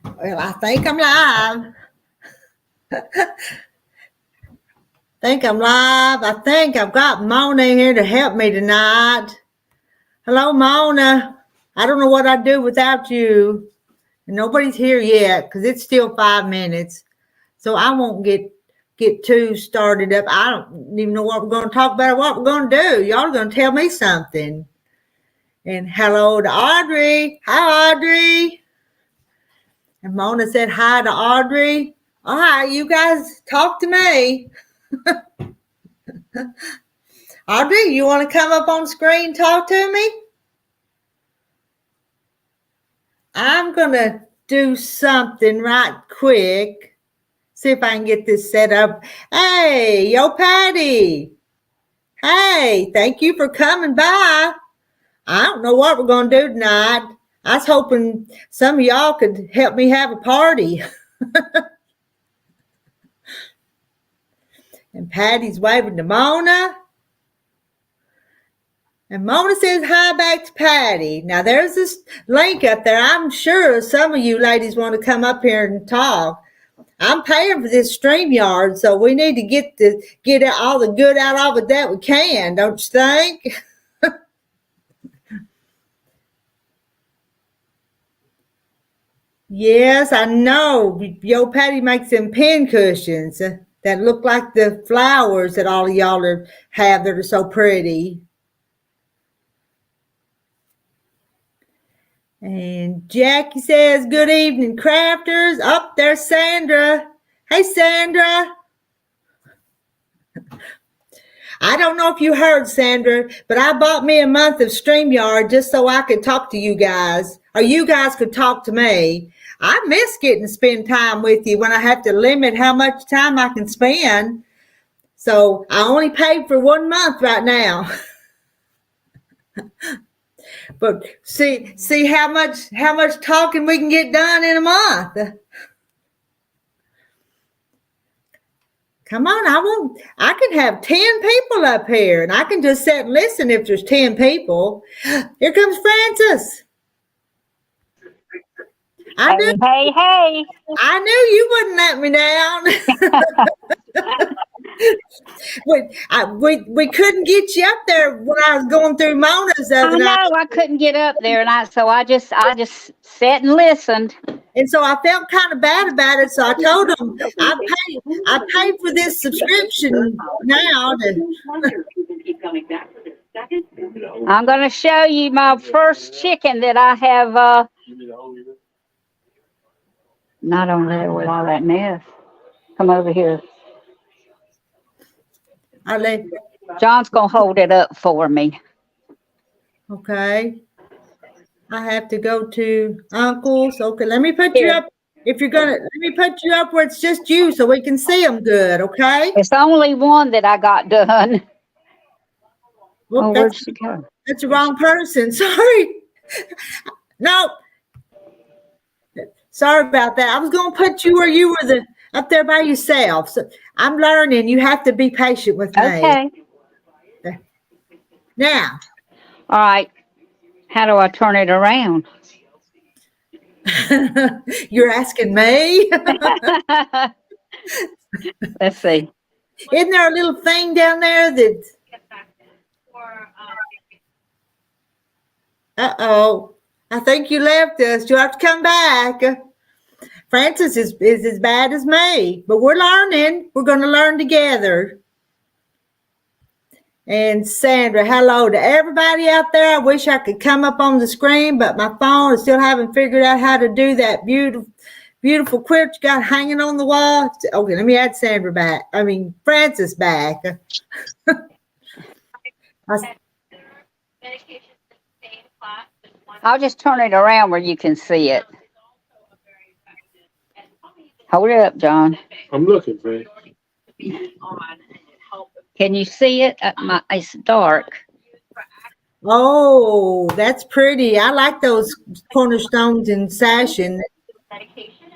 Well, I think I'm live. I think I've got Mona here to help me tonight. Hello, Mona. I don't know what I'd do without you. Nobody's here yet because it's still 5 minutes. So I won't get too started up. I don't even know what we're going to talk about or what we're going to do. Y'all are going to tell me something. And hello to Audrey. Hi, Audrey. And Mona said hi to Audrey. All right, you guys talk to me. Audrey, you want to come up on screen and talk to me? I'm going to do something right quick. See if I can get this set up. Hey, yo, Patty. Hey, thank you for coming by. I don't know what we're going to do tonight. I was hoping some of y'all could help me have a party. And Patty's waving to Mona. And Mona says hi back to Patty. Now, there's this link up there. I'm sure some of you ladies want to come up here and talk. I'm paying for this StreamYard, so we need to get all the good out of it that we can, don't you think? Yes, I know. Yo, Patty makes them pin cushions that look like the flowers that all of y'all have that are so pretty. And Jackie says, good evening, crafters. Up there's Sandra. Hey, Sandra. I don't know if you heard, Sandra, but I bought me a month of StreamYard just so I could talk to you guys, or you guys could talk to me. I miss getting to spend time with you when I have to limit how much time I can spend. So I only paid for 1 month right now. But see how much talking we can get done in a month. Come on, I can have 10 people up here and I can just sit and listen if there's 10 people. Here comes Francis. Hey. I knew you wouldn't let me down. We couldn't get you up there when I was going through Mona's other night. I couldn't get up there, and so I just sat and listened. And so I felt kind of bad about it. So I told them I paid for this subscription now. I'm going to show you my first chicken that I have. Not on there with all that mess. Come over here. John's going to hold it up for me. Okay. I have to go to Uncle's. Okay, let me put you up. If you're going to, let me put you up where it's just you so we can see them good, okay? It's only one that I got done. Well, where'd she go? That's the wrong person. Sorry. No. Sorry about that. I was going to put you where you were up there by yourself. So I'm learning. You have to be patient with me. Okay. Now. All right. How do I turn it around? You're asking me? Let's see. Isn't there a little thing down there that... Uh-oh. I think you left us. You'll have to come back. Francis is as bad as me, but we're learning. We're going to learn together. And Sandra, hello to everybody out there. I wish I could come up on the screen, but my phone is still haven't figured out how to do that beautiful quilt you got hanging on the wall. Okay, let me add Sandra back. Francis back. I'll just turn it around where you can see it. Hold it up, John. I'm looking, man. Can you see it? It's dark. Oh, that's pretty. I like those cornerstones and sashing.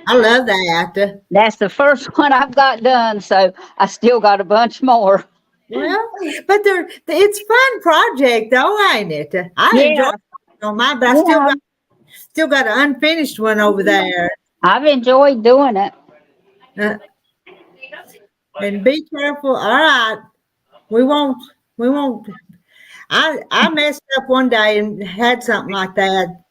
I love that. That's the first one I've got done, so I still got a bunch more. Well, but it's a fun project, though, ain't it? I enjoy it on mine, but I still got still got an unfinished one over there. I've enjoyed doing it. And be careful. All right. We won't. I messed up one day and had something like that,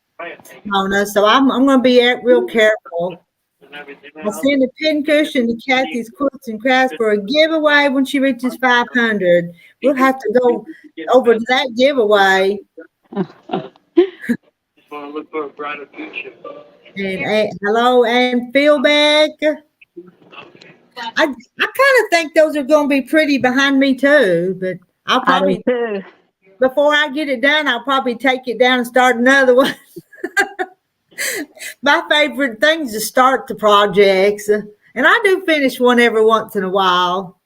Mona. So I'm going to be real careful. I'll send a pincushion to Kathy's Quilts and Crafts for a giveaway when she reaches 500. We'll have to go over to that giveaway. Look for a brighter future. And hello, and Philbeck. I kind of think those are going to be pretty behind me too, but I'll probably, before I get it done, I'll probably take it down and start another one. My favorite thing is to start the projects, and I do finish one every once in a while.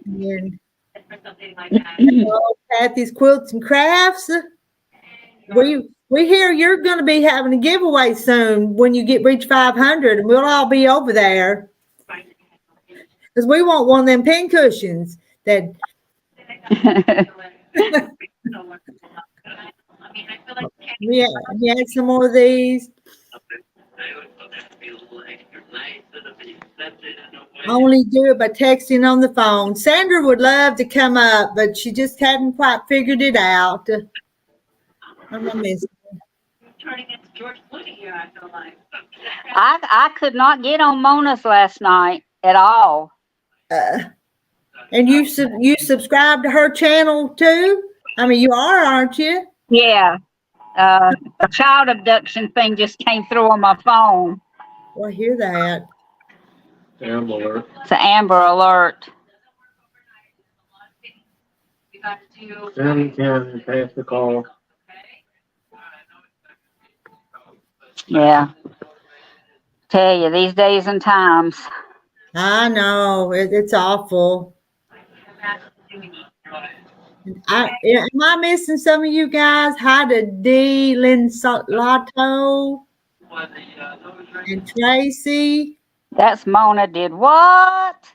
And Kathy's Quilts and Crafts. We hear you're going to be having a giveaway soon when you reach 500, and we'll all be over there because we want one of them pin cushions that. Yeah, we had some more of these. Only do it by texting on the phone. Sandra would love to come up, but she just hadn't quite figured it out. I'm gonna miss her. Turning into George Clooney here, I feel like. I could not get on Mona's last night at all. And you subscribe to her channel too? I mean, you are, aren't you? Yeah. A child abduction thing just came through on my phone. Well, I hear that. Amber alert. It's an Amber Alert. Then can pass the call. Yeah. Tell you, these days and times. I know. It's awful. Am I missing some of you guys? Hi to D. Linsato and Tracy. That's Mona did what?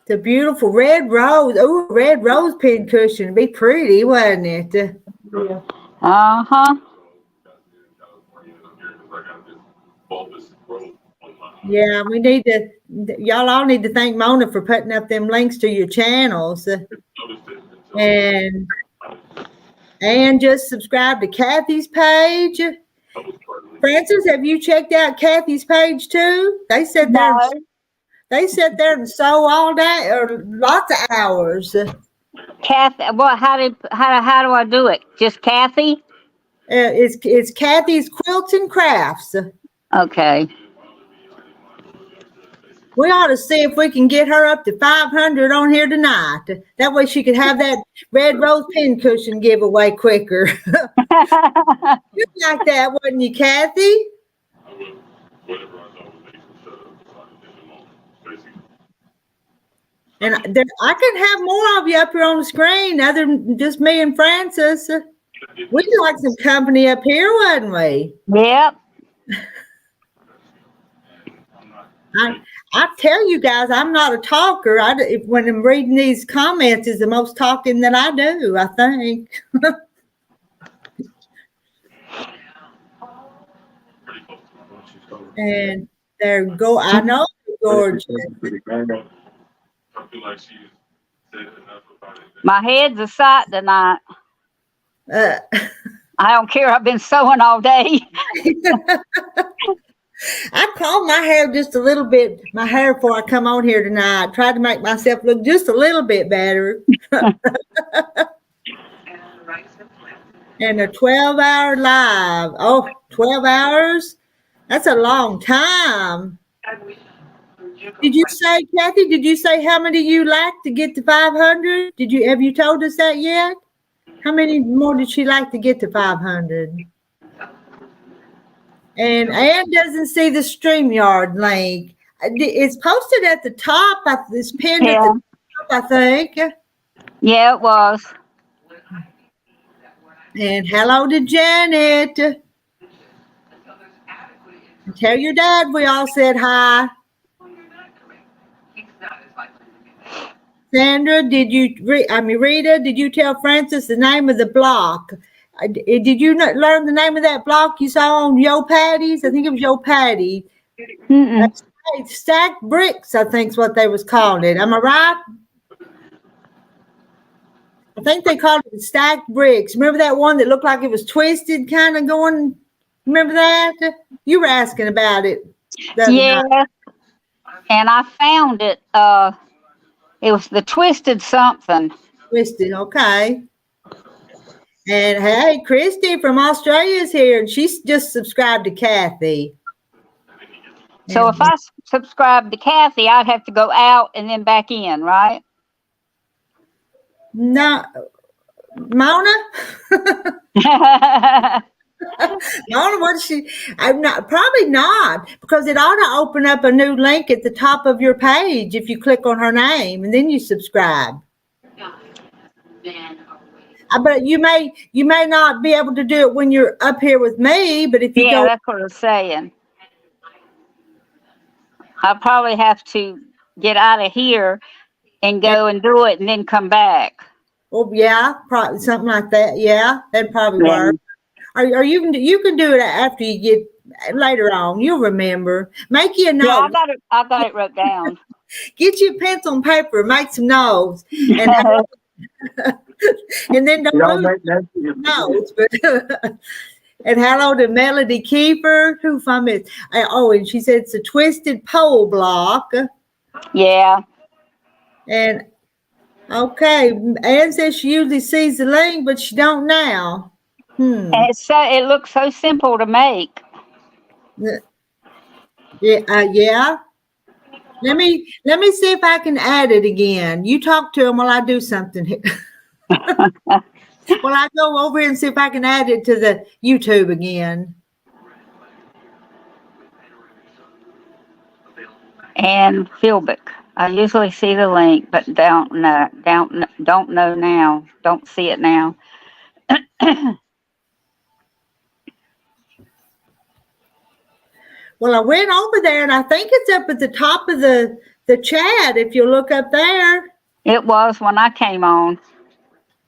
The beautiful red rose. Oh, red rose pin cushion. Be pretty, wouldn't it? Uh-huh. Yeah, we need to. Y'all all need to thank Mona for putting up them links to your channels. And just subscribe to Kathy's page. Francis, have you checked out Kathy's page too? They said they sit there and sew all day or lots of hours. Kathy, what? How do I do it? Just Kathy? It's Kathy's Quilts and Crafts. Okay. We ought to see if we can get her up to 500 on here tonight. That way she could have that red rose pin cushion giveaway quicker. You like that, wouldn't you, Kathy? And I can have more of you up here on the screen other than just me and Francis. We'd like some company up here, wouldn't we? Yep. I tell you guys, I'm not a talker. When I'm reading these comments is the most talking that I do, I think. And there go. I know, George. My head's a sight tonight. I I don't care. I've been sewing all day. combed my hair just a little bit, my hair before I come on here tonight. Tried to make myself look just a little bit better. And a 12-hour live. Oh, 12 hours? That's a long time. Did you say, Kathy, did you say how many you like to get to 500? Have you told us that yet? How many more did she like to get to 500? And Ann doesn't see the StreamYard link. It's posted at the top. It's pinned at the top, I think. Yeah, it was. And hello to Janet. And tell your dad we all said hi. Sandra, Rita, did you tell Francis the name of the block? Did you not learn the name of that block you saw on Yo Patty's? I think it was Yo Patty. Mm-mm. Stacked bricks, I think is what they was calling it. Am I right? I think they called it stacked bricks. Remember that one that looked like it was twisted, kind of going? Remember that? You were asking about it. the other Yeah, night. and I found it. It was the twisted something. Twisted, okay. And hey, Christy from Australia is here, and she's just subscribed to Kathy. So if I subscribe to Kathy, I'd have to go out and then back in, right? No, Mona? Mona, what is she? I'm not, probably not, because it ought to open up a new link at the top of your page if you click on her name and then you subscribe. But you may not be able to do it when you're up here with me, but if you Yeah, go, that's what I was saying. I'll probably have to get out of here and go and do it and then come back. well, yeah, probably something like that. Yeah, that'd probably work. Or you can do it after you get later on. You'll remember. Make you a note. Yeah, I got it wrote down. Get you a pencil and paper. Make some notes, and and then don't Y'all lose make that. notes. But and hello to Melody Kiefer, who from it. Oh, and she said it's a twisted pole block. Yeah. And okay, Ann says she usually sees the link, but she don't now. And it looks so simple to make. Yeah. Let me see if I can add it again. You talk to him while I do something here. Well, I go over here and see if I can add it to the YouTube again. And Philbick. I usually see the link, but don't know now. Don't see it now. Well, I went over there and I think it's up at the top of the chat. If you look up there, It was when I came on.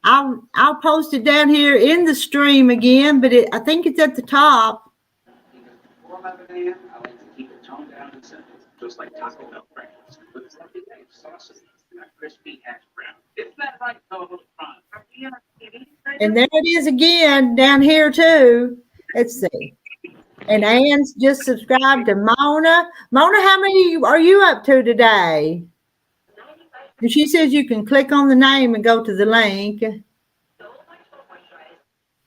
I'll post it down here in the stream again, but I think it's at the top. Just like Taco Bell breakfast with its everyday sauces and a crispy hash brown. It's that right total fun. And there it is again down here too. Let's see. And Ann's just subscribed to Mona. Mona, how many are you up to today? And she says you can click on the name and go to the link. See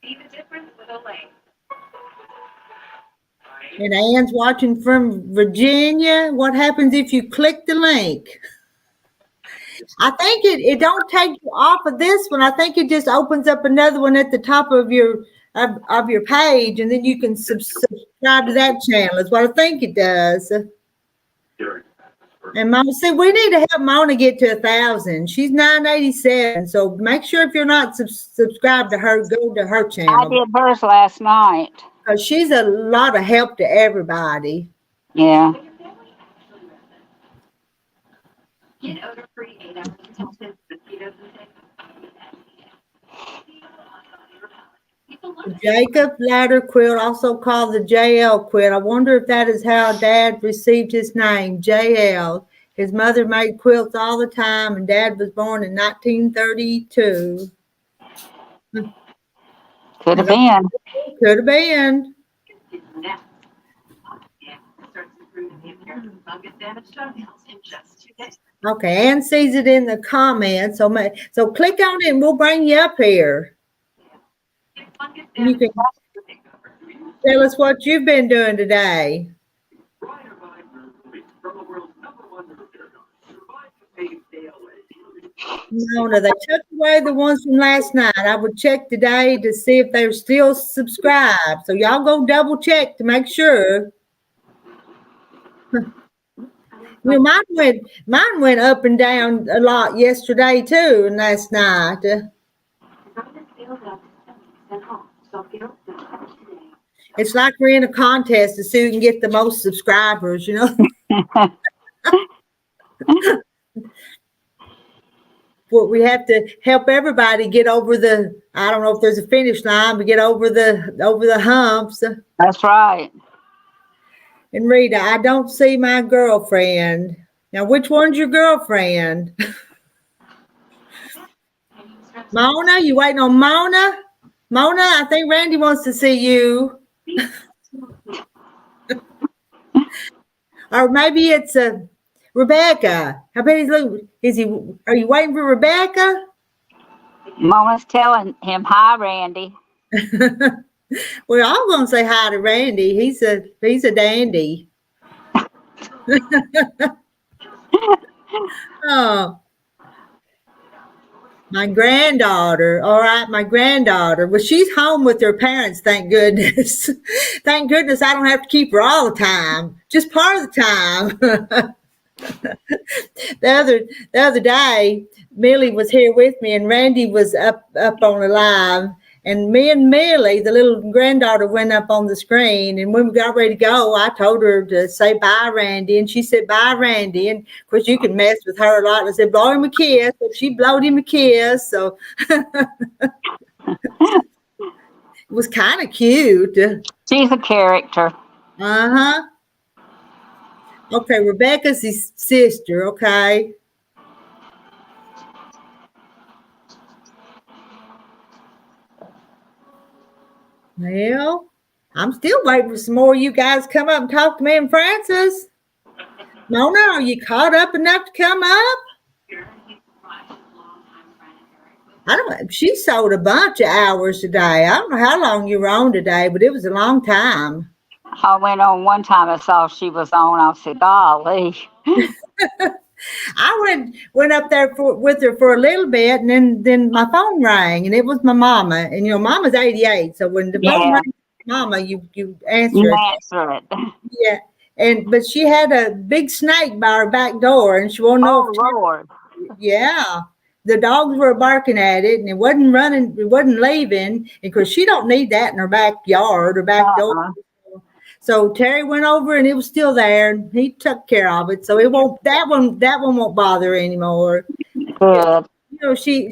the difference with a link. And Ann's watching from Virginia. What happens if you click the link? I think it don't take you off of this one. I think it just opens up another one at the top of your page, and then you can subscribe to that channel. Is what I think it does. And Mona said we need to help Mona get to 1,000. She's 987. So make sure if you're not subscribed to her, go to her channel. I did hers last night. Because she's a lot of help to everybody. Yeah. Get odor-free 8-hour intensive mosquito Jacob Ladder Quilt, also called the JL quilt. I wonder if that is how Dad received his name, JL. His mother made quilts all the time, and Dad was born in 1932. Could have been. Could have been. Okay, Ann sees it in the comments. So click on it and we'll bring you up here. You can tell us what you've been doing today. No, they took away the ones from last night. I would check today to see if they're still subscribed. So y'all go double check to make sure. Well, mine went up and down a lot yesterday too, and last night. It's like we're in a contest to see who can get the most subscribers, you know. But we have to help everybody get over the, I don't know if there's a finish line, but get over the humps. That's right. And Rita, I don't see my girlfriend. Now, which one's your girlfriend? Mona, you waiting on Mona? Mona, I think Randy wants to see you. Or maybe it's Rebecca. I bet he's looking. Are you waiting for Rebecca? Mona's telling him, hi, Randy. We're all gonna say hi to Randy. He's a dandy. Oh, my granddaughter. All right, my granddaughter. Well, she's home with her parents, thank goodness. Thank goodness I don't have to keep her all the time, just part of the time. The other day, Millie was here with me, and Randy was up on the live. And me and Millie, the little granddaughter, went up on the screen. And when we got ready to go, I told her to say bye, Randy. And she said, bye, Randy. And of course, you can mess with her a lot. I said, blow him a kiss. So she blowed him a kiss. So it was kind of cute. She's a character. Uh-huh. Okay, Rebecca's his sister, okay? Well, I'm still waiting for some more of you guys to come up and talk to me and Francis. Mona, are you caught up enough to come up? I don't know. She sold a bunch of hours today. I don't know how long you were on today, but it was a long time. I went on one time. I saw she was on. I said, golly. I went up there with her for a little bit, and then my phone rang, and it was my mama. And Mama's 88, so when the phone rang, Mama, you answer You it. answer it. Yeah, but she had a big snake by her back door, and she won't know. Oh, Lord. Yeah, the dogs were barking at it, and it wasn't running, it wasn't leaving. And of course, she don't need that in her backyard or back door. So Terry went over, and it was still there, and he took care of it. So it won't, that one won't bother her anymore. Good. She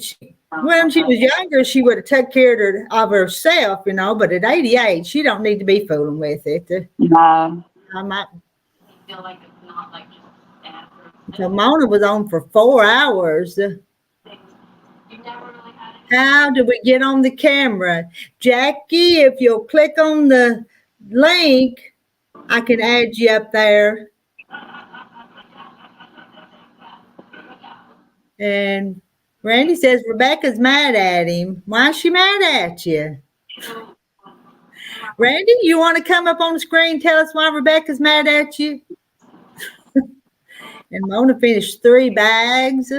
when she was younger, she would have took care of herself, but at 88, she don't need to be fooling with it. No. I might. Feel like it's not like just bad for So Mona was on for 4 hours. things. You never really had it. How do we get on the camera? Jackie, if you'll click on the link, I can add you up there. And Randy says Rebecca's mad at him. Why is she mad at you? Randy, you want to come up on the screen, tell us why Rebecca's mad at you? And Mona finished 3 bags.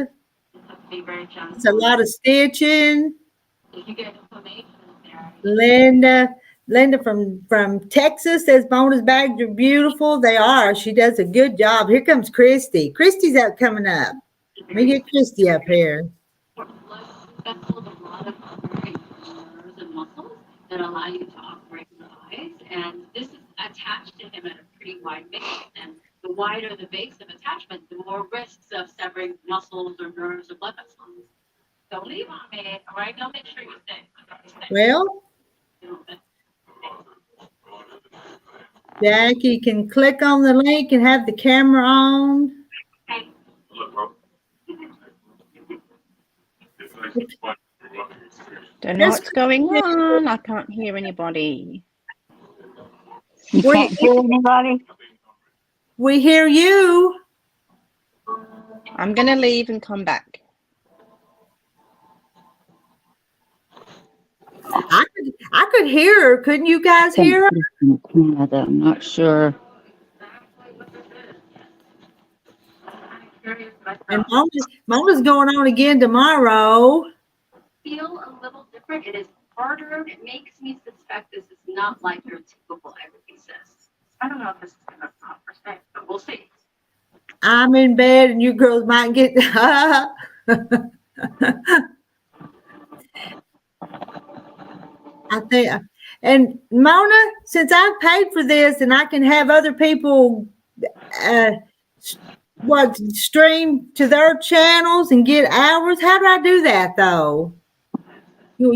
It's a lot of stitching. Did you get information there? Linda from Texas says Mona's bags are beautiful. They are. She does a good job. Here comes Christy. Christy's out coming up. Let me get Christy up here. That's a lot of nerves and muscles that allow you to operate the eyes, and this is attached to him at a pretty wide base. And the wider the base of attachment, the more risks of severing muscles or nerves or blood vessels. Don't leave on me, all right? Now make sure you stay. Well, Jackie can click on the link and have the camera on. Don't know what's going on. I can't hear anybody. You can't hear anybody? We hear you. I'm going to leave and come back. I could hear her. Couldn't you guys hear her? Canada, I'm not sure. And Mona's going on again tomorrow. Feel a little different. It is harder. It makes me suspect this is not like your typical everyday cyst. I don't know if this is going to pop or stay, but we'll see. I'm in bed and you girls might get I think, and Mona, since I've paid for this and I can have other people what, stream to their channels and get hours? How do I do that though? Will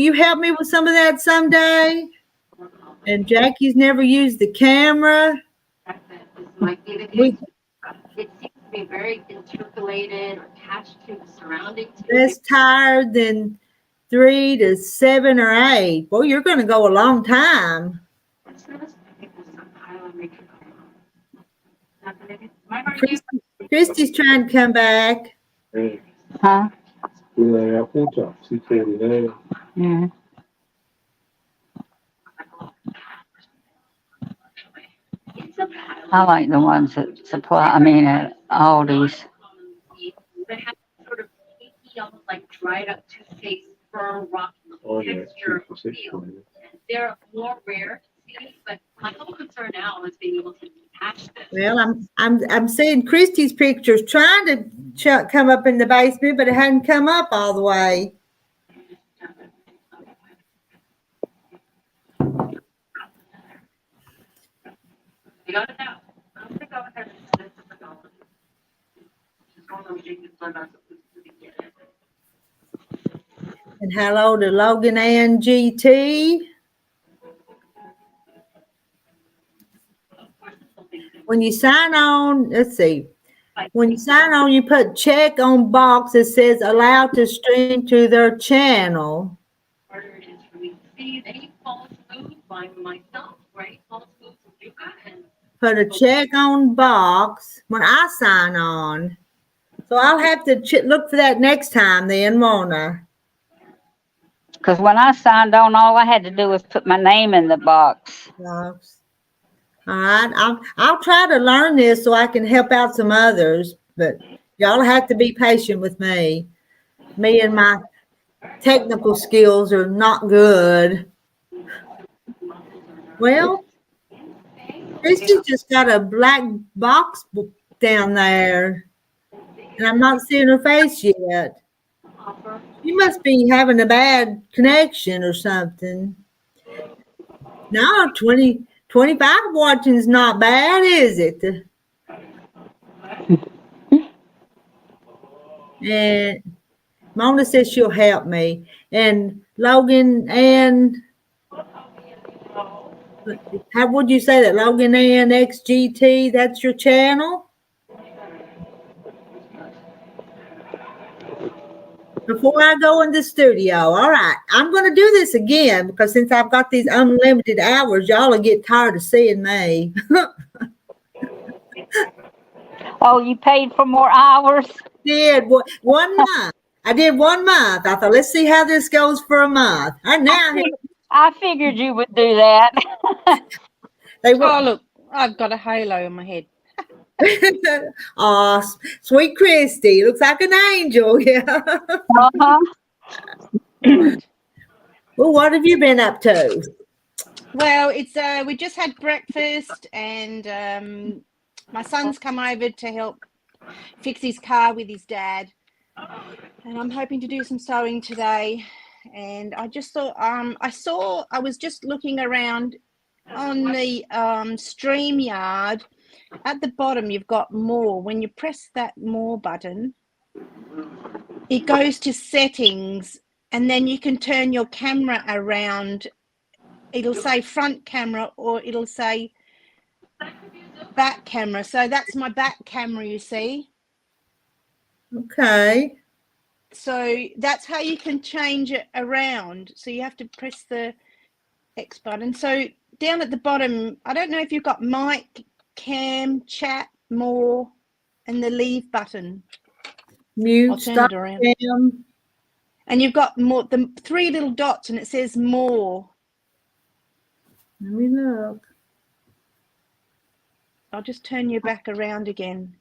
you help me with some of that someday? And Jackie's never used the camera. This might be the We- case. It seems to be very intercalated or attached to the surrounding. Less tired than 3 to 7 or 8. Well, you're going to go a long time. Christy's trying to come back. Hey, Huh? we have water. 6:39. Yeah. I like the ones that supply, Aldi's. They have sort of cakey, almost like dried up toothpaste, firm, rocky Oh, yeah, texture it's 2 for feel. 6. They're more rare to see, but my whole concern now is being able to detach this. Well, I'm seeing Christy's pictures trying to come up in the basement, but it hadn't come up all the way. You got it now. I'm gonna go ahead and this is the dollar. Just going to make it so that's what we get it. And hello to Logan and GT. When you sign on, let's see. When you sign on, you put check on box that says allow to stream to their channel. Harder it is for me to see any false moves by myself, right? False moves of Yuka and Put a check on box when I sign on. So I'll have to look for that next time then, won't I? Because when I signed on, all I had to do was put my name in the box. Box. All right, I'll try to learn this so I can help out some others, but y'all have to be patient with me. Me and my technical skills are not good. Well, Christy just got a black box down there, and I'm not seeing her face yet. offer. You must be having a bad connection or something. No, 25 watching is not bad, is it? And Mona says she'll help me. And Logan and how would you say that? Logan and XGT, that's your channel? Before I go in the studio, all right, I'm going to do this again because since I've got these unlimited hours, y'all will get tired of seeing me. Oh, you paid for more hours? Did 1 month. I did 1 month. I thought, let's see how this goes for a month. And now I figured you would do that. they Oh, were. look, I've got a halo on my head. Oh, sweet Christy, looks like an angel. Yeah. Uh-huh. Right. Well, what have you been up to? Well, it's we just had breakfast, and my son's come over to help fix his car with his dad, and I'm hoping to do some sewing today. And I just thought I was just looking around on the StreamYard. At the bottom, you've got more. When you press that more button, it goes to settings, and then you can turn your camera around. It'll say front camera or it'll say back camera. So that's my back camera, you see. Okay. So that's how you can change it around. So you have to press the X button. So down at the bottom, I don't know if you've got mic, cam, chat, more, and the leave button. Mute, I'll turn stop, it around. cam. And you've got more, the 3 little dots, and it says more. Let me look. I'll just turn you back around again.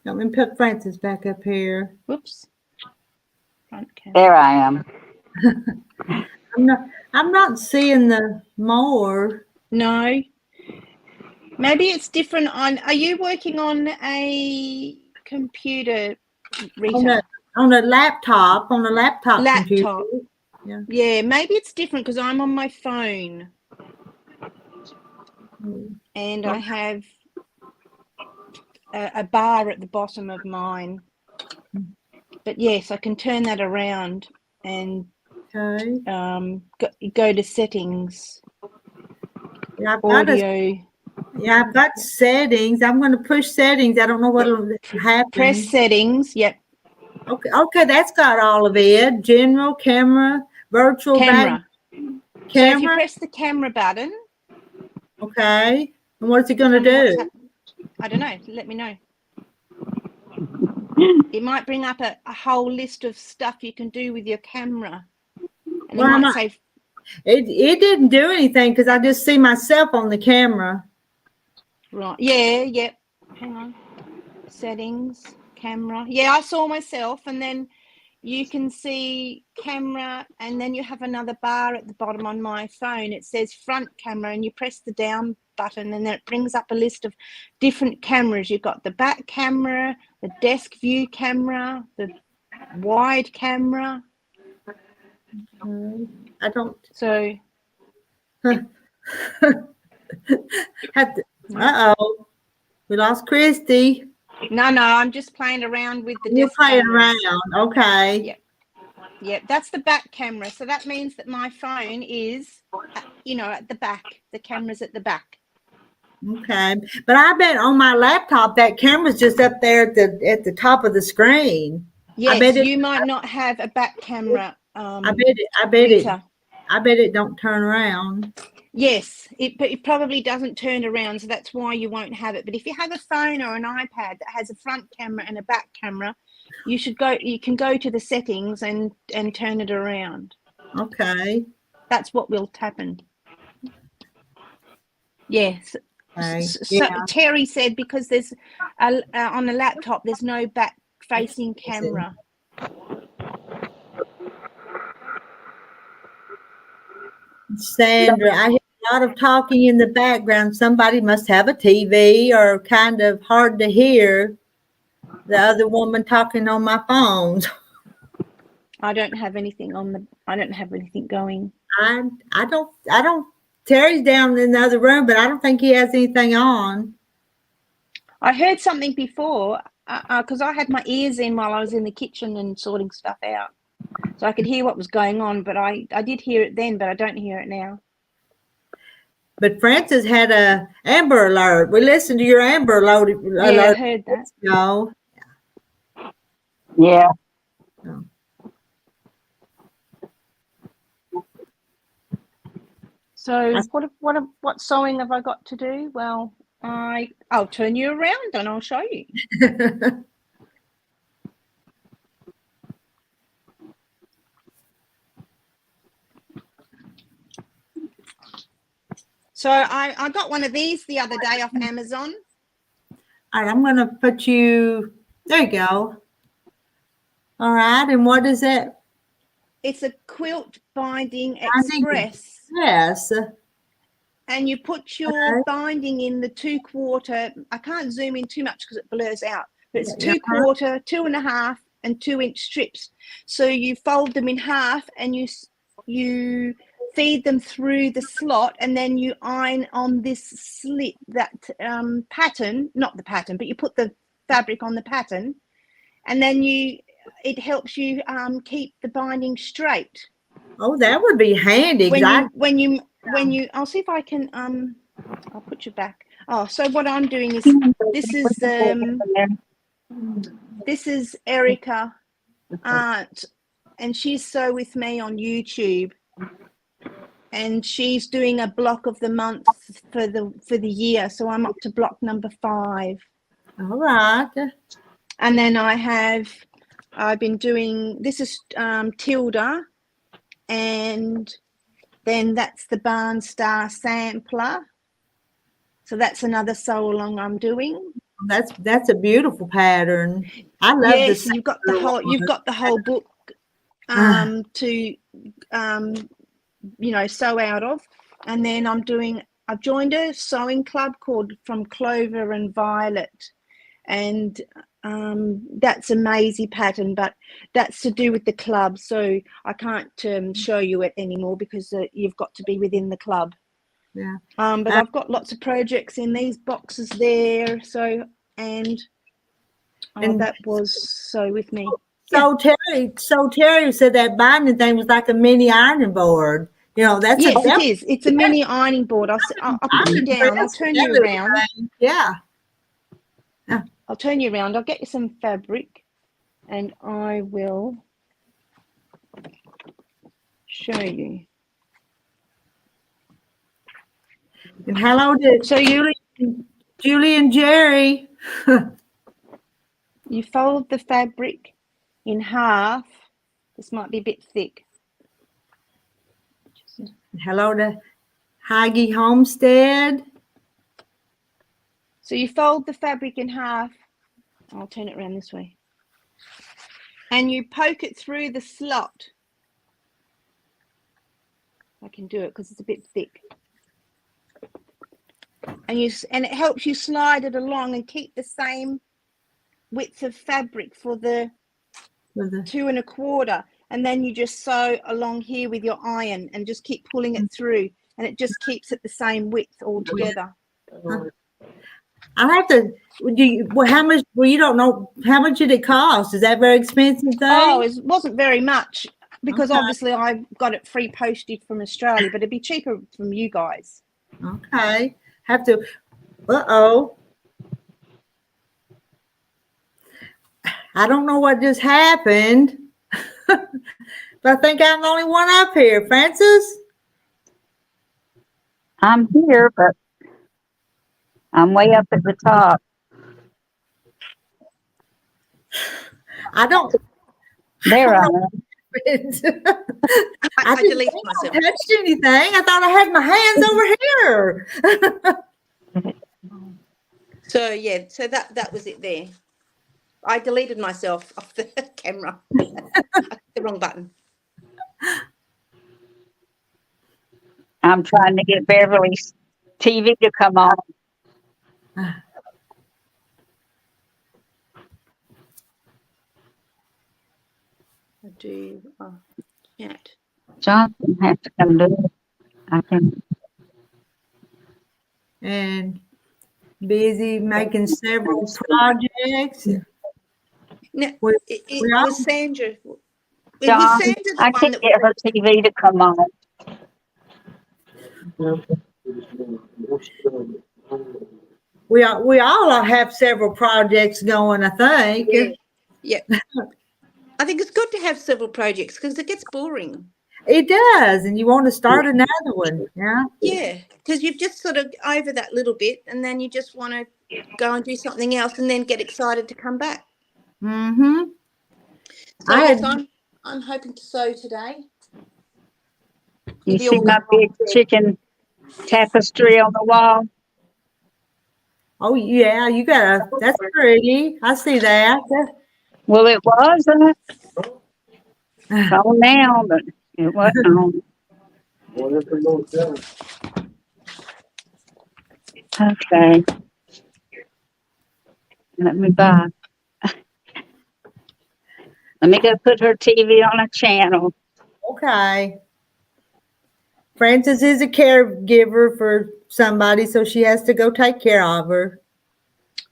Let me put Francis back up here. Whoops. Front camera. There I am. I'm not seeing the more. No. Maybe it's different on. Are you working on a computer, Rita? On a laptop, computer. Laptop. Yeah. Yeah, maybe it's different because I'm on my phone and I have a bar at the bottom of mine. But yes, I can turn that around and Okay. go to settings, Yeah, I've got audio. I've got settings. I'm going to push settings. I don't know what'll happen. Press settings. Yep. Okay, that's got all of it. General, camera, virtual Camera. back, So if you camera. press the camera button, Okay. And what's it going to tell me what's do? I don't know. Let me know. It might bring up a whole list of stuff you can do with your camera. And Well, it might say, It didn't do anything because I just see myself on the camera. right, yeah, yep. Hang on. Settings, camera. Yeah, I saw myself, and then you can see camera, and then you have another bar at the bottom on my phone. It says front camera, and you press the down button, and then it brings up a list of different cameras. You've got the back camera, the desk view camera, the wide camera. I don't So have to. Uh-oh. We lost Christy. no, I'm just playing around with the You're desk playing cameras. around. Okay. Yep. Yep, that's the back camera. So that means that my phone is, at the back. The camera's at the back. Okay. But I bet on my laptop that camera's just up there at the top of the screen. Yes, you might not have a back camera. I bet it don't turn around. Yes, it probably doesn't turn around, so that's why you won't have it. But if you have a phone or an iPad that has a front camera and a back camera, you can go to the settings and turn it around. Okay. That's what will happen. Yes. Okay. So Terry said because there's on a laptop there's no back facing camera. Sandra, I hear a lot of talking in the background. Somebody must have a TV or kind of hard to hear the other woman talking on my phone. I don't have anything going. I don't Terry's down in the other room, but I don't think he has anything on. I heard something before because I had my ears in while I was in the kitchen and sorting stuff out. So I could hear what was going on, but I did hear it then, but I don't hear it now. But Francis had a Amber Alert. We listened to your Amber Alert. Yeah, I heard that. No. Yeah. No. So what sewing have I got to do? Well, I'll turn you around and I'll show you. So I got one of these the other day off Amazon. All right, I'm going to put you, there you go. All right, and what is it? It's a quilt binding express. Yes. And you put your binding in the 2/4. I can't zoom in too much because it blurs out. But it's 2/4, 2.5, and 2-inch strips. So you fold them in half and you feed them through the slot, and then you iron on this slit, that pattern, not the pattern, but you put the fabric on the pattern, and then it helps you keep the binding straight. Oh, that would be handy. When you I'll see if I can I'll put you back. Oh, so what I'm doing is this is Erica Art, and she's Sew With Me on YouTube, and she's doing a block of the month for the year. So I'm up to block number 5. All right. And then I've been doing, this is Tilda, and then that's the Barn Star sampler. So that's another sew along I'm doing. That's a beautiful pattern. I love this. You've got the whole book to sew out of. And then I've joined a sewing club called From Clover and Violet, and that's a Maisie pattern, but that's to do with the club, so I can't show you it anymore because you've got to be within the club. Yeah. But I've got lots of projects in these boxes there, so and And- that was so with me. So Terry said that binding thing was like a mini ironing board. You know, that's Yes, a it is. It's a mini ironing board. I'll put you down. I'll turn you around. Yeah. I'll turn you around. I'll get you some fabric, and I will show you. And hello to So Julie and Jerry. you fold the fabric in half. This might be a bit thick. Hello to Heidi Homestead. So you fold the fabric in half. I'll turn it around this way. And you poke it through the slot. I can do it because it's a bit thick. And it helps you slide it along and keep the same width of fabric for the 2 1/4. And then you just sew along here with your iron and just keep pulling it through, and it just keeps it the same width all together. I have to. How much? Well, you don't know how much did it cost? Is that very expensive thing? Oh, it wasn't very much because Okay. obviously I got it free posted from Australia, but it'd be cheaper from you guys. Okay. Have to. Uh-oh. I don't know what just happened, but I think I'm the only one up here. Francis? I'm here, but I'm way up at the top. I don't. There I am. I didn't deleted think myself. I touched anything. I thought I had my hands over here. So yeah, so that was it there. I deleted myself off the camera. The wrong button. I'm trying to get Beverly's TV to come on. I do chat. Jonathan has to come do it. I can. And busy making several projects. No, We- it we all- was Sandra. It John, was Sandra the I one can't that get her TV to come on. We all have several projects going, I think. Yeah. I think it's good to have several projects because it gets boring. It does, and you want to start another one. Yeah. Yeah, because you've just sort of over that little bit, and then you just want to go and do something else, and then get excited to come back. Mm-hmm. So I yes, had- I'm hoping to sew today. You Maybe see I'll my go big chicken tapestry on the wall? Oh yeah, that's pretty. I see that. Well, it wasn't. It's on now, but it wasn't on. Okay. Let me buy. Let me go put her TV on a channel. Okay. Frances is a caregiver for somebody, so she has to go take care of her.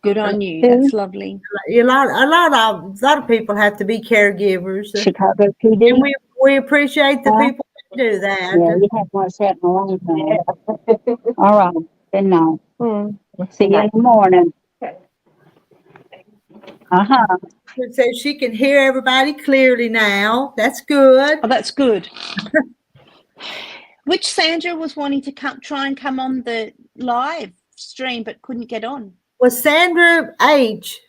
Good on you. That's lovely. A lot of people have to be caregivers, Chicago and PD. we appreciate the Huh? people that do that. Yeah, you have one set in a long time. All right. Good night. See you in the morning. Uh-huh. So she can hear everybody clearly now. That's good. Oh, that's good. Which Sandra was wanting to try and come on the live stream but couldn't get on? Well, Sandra H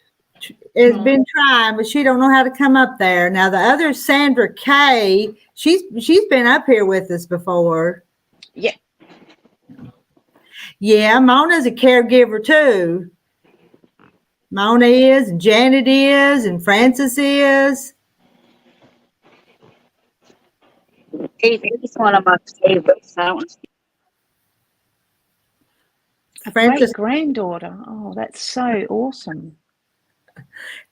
has been trying, but she don't know how to come up there. Now the other Sandra K, she's been up here with us before. Yeah. Yeah, Mona's a caregiver too. Mona is, and Janet is, and Francis is. He's one of my favorites. I don't A Francis, great granddaughter. Oh, that's so awesome.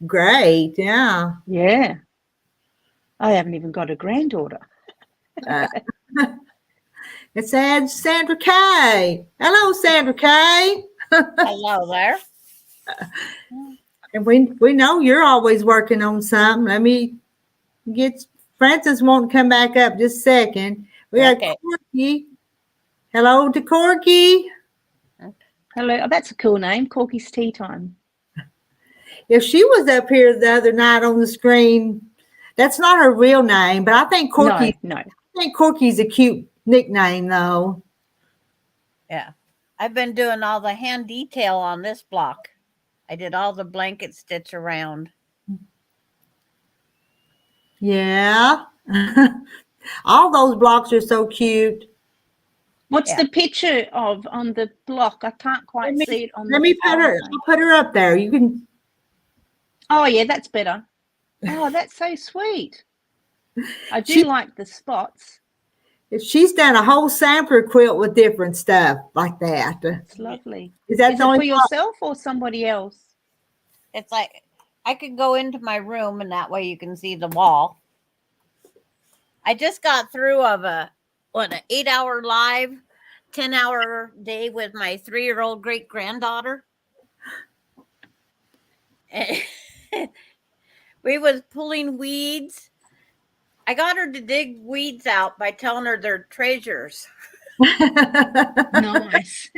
great, yeah. Yeah. I haven't even got a granddaughter. It's Sandra K. Hello, Sandra K. Hello there. And we know you're always working on something. Let me get Francis won't come back up just a second. We got Okay. Corky. Hello to Corky. Hello. Oh, that's a cool name. Corky's Tea Time. If she was up here the other night on the screen, that's not her real name, but I think Corky. No. I think Corky's a cute nickname, though. Yeah. I've been doing all the hand detail on this block. I did all the blanket stitch around. Yeah. All those blocks are so cute. What's Yeah. the picture of on the block? I can't quite see it on Let the me put her. phone. I'll put her up there. You can. Oh, yeah, that's better. Oh, that's so sweet. I do She- like the spots. She's done a whole sampler quilt with different stuff like that. It's lovely. Is that Is the it for only? yourself or somebody else? It's like I could go into my room and that way you can see the wall. I just got through of an 8-hour live, 10-hour day with my 3-year-old great granddaughter. We was pulling weeds. I got her to dig weeds out by telling her they're treasures. Nice.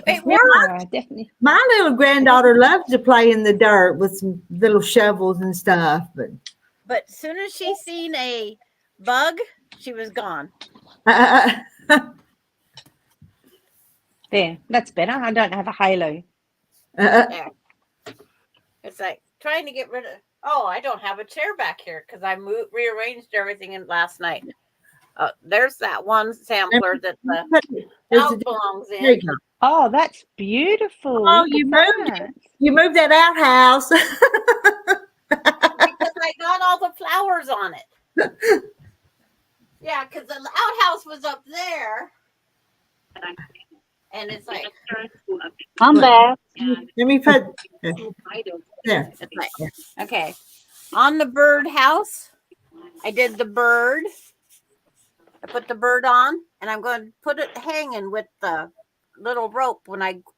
It worked. Yeah, definitely. My little granddaughter loves to play in the dirt with some little shovels and stuff, but But as soon as she seen a bug, she was gone. There, that's better. I don't have a halo. It's like trying to get rid of. Oh, I don't have a chair back here because I rearranged everything in last night. There's that one sampler that the house belongs There you in. go. Oh, that's beautiful. Oh, Look you at moved that. You moved that outhouse. Because I got all the flowers on it. Yeah, because the outhouse was up there. And it's like, I'm back. Let me put there. it's like, okay. On the bird house, I did the bird. I put the bird on, and I'm going to put it hanging with the little rope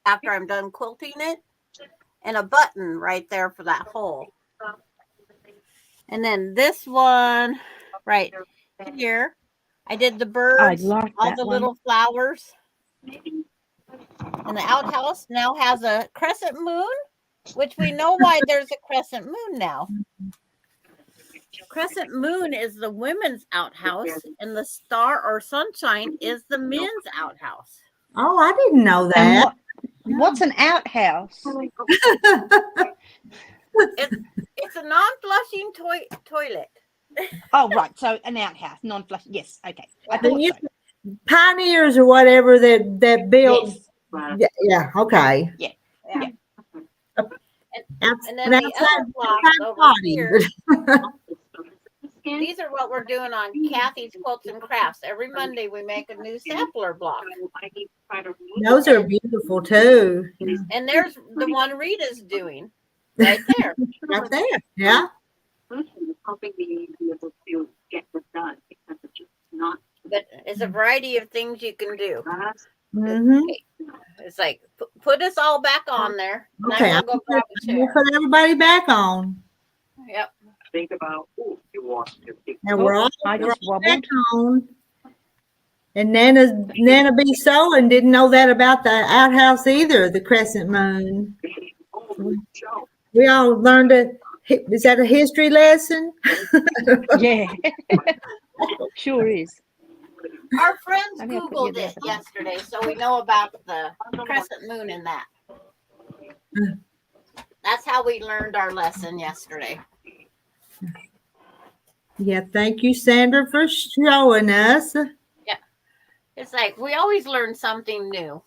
after I'm done quilting it, and a button right there for that hole. And then this one right here, I did the birds, I like all that the one. little flowers. And the outhouse now has a crescent moon, which we know why there's a crescent moon now. Crescent moon is the women's outhouse, and the star or sunshine is the men's outhouse. Oh, I didn't know And that. what's an outhouse? It's a non-flushing toilet. Oh, right. So an outhouse, non-flush. Yes. Okay. I Then thought you- so. Pioneers or whatever that build. Yes. Yeah. Okay. Yeah. Outs- And then the outside- other blocks outside over party. here. These are what we're doing on Kathy's Quilts and Crafts. Every Monday we make a new sampler block. Those are beautiful too. And there's the one Rita's doing right there. Right there. Yeah. But it's a variety of things you can do. Mm-hmm. It's like put us all back on there. And Okay. I'm gonna go grab a We'll chair. put everybody back on. Yep. Think about who you want to pick. And we're all I just back wobbled. on. And Nana B. Sewing didn't know that about the outhouse either, the crescent moon. We all learned is that a history lesson? Yeah. Sure is. Our friends I'm gonna put you Googled there. it yesterday, so we know about the crescent moon and that. That's how we learned our lesson yesterday. Yeah, thank you, Sandra, for showing us. It's like we always learn something new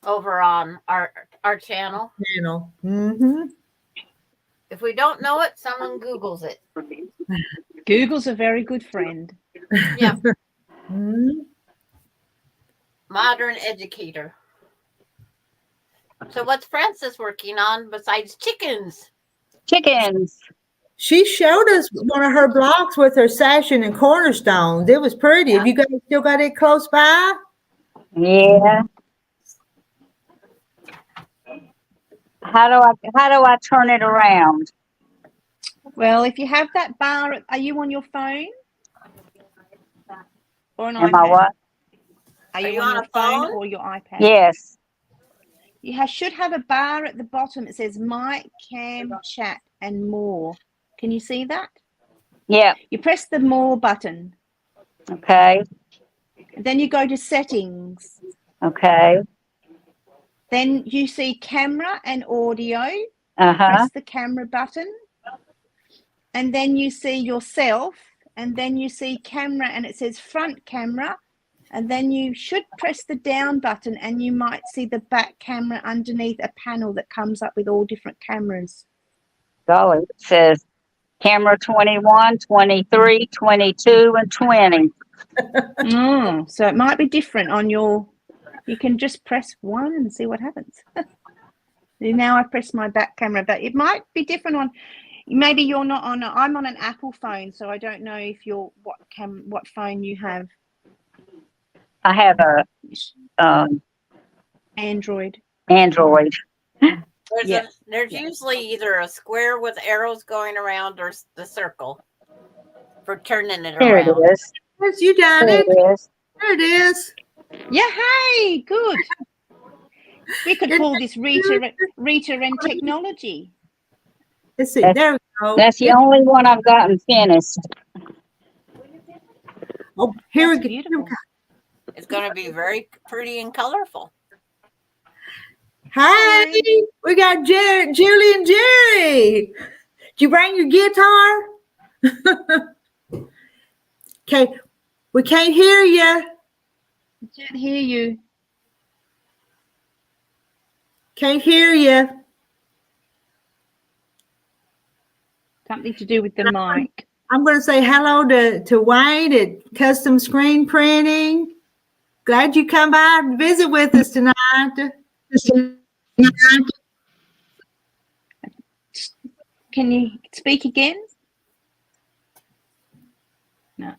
over on our channel. Mm-hmm. If we don't know it, someone Googles it. Google's a very good friend. Yeah, Mm-hmm. modern educator. So what's Frances working on besides chickens? Chickens. She showed us one of her blocks with her sashing and cornerstones. It was pretty. Have you guys still got it close by? Yeah. How do I turn it around? Well, if you have that bar, are you on your phone or an Am I iPad? what? Are you you on on your a phone phone? or your iPad? Yes. You should have a bar at the bottom. It says My Cam Chat and More. Can you see that? Yep. You press the More button. Okay. And then you go to Settings. Okay. Then you see Camera and Audio. Uh-huh. Press the camera button. And then you see yourself. And then you see camera and it says front camera. And then you should press the down button and you might see the back camera underneath a panel that comes up with all different cameras. Golly, it says camera 21, 23, 22, and 20. So it might be different on your, you can just press one and see what happens. Now I press my back camera, but it might be different on, maybe you're not on, I'm on an Apple phone, so I don't know if you're, what phone you have. I have a Android. Android. There's usually either a square with arrows going around or the circle for turning it There around. it is. Yes, you done There it. it is. There it is. Yeah, hey, good. We could call this Rita and technology. Let's see. That's- There we go. That's the only one I've gotten finished. Oh, here we That's go. beautiful. It's going to be very pretty and colorful. Hi, we got Julie and Jerry. Did you bring your guitar? Okay, we can't hear you. I can't hear you. Can't hear you. Something to do with the mic. I'm going to say hello to Wayne at Custom Screen Printing. Glad you come by and visit with us tonight. Can you speak again? No.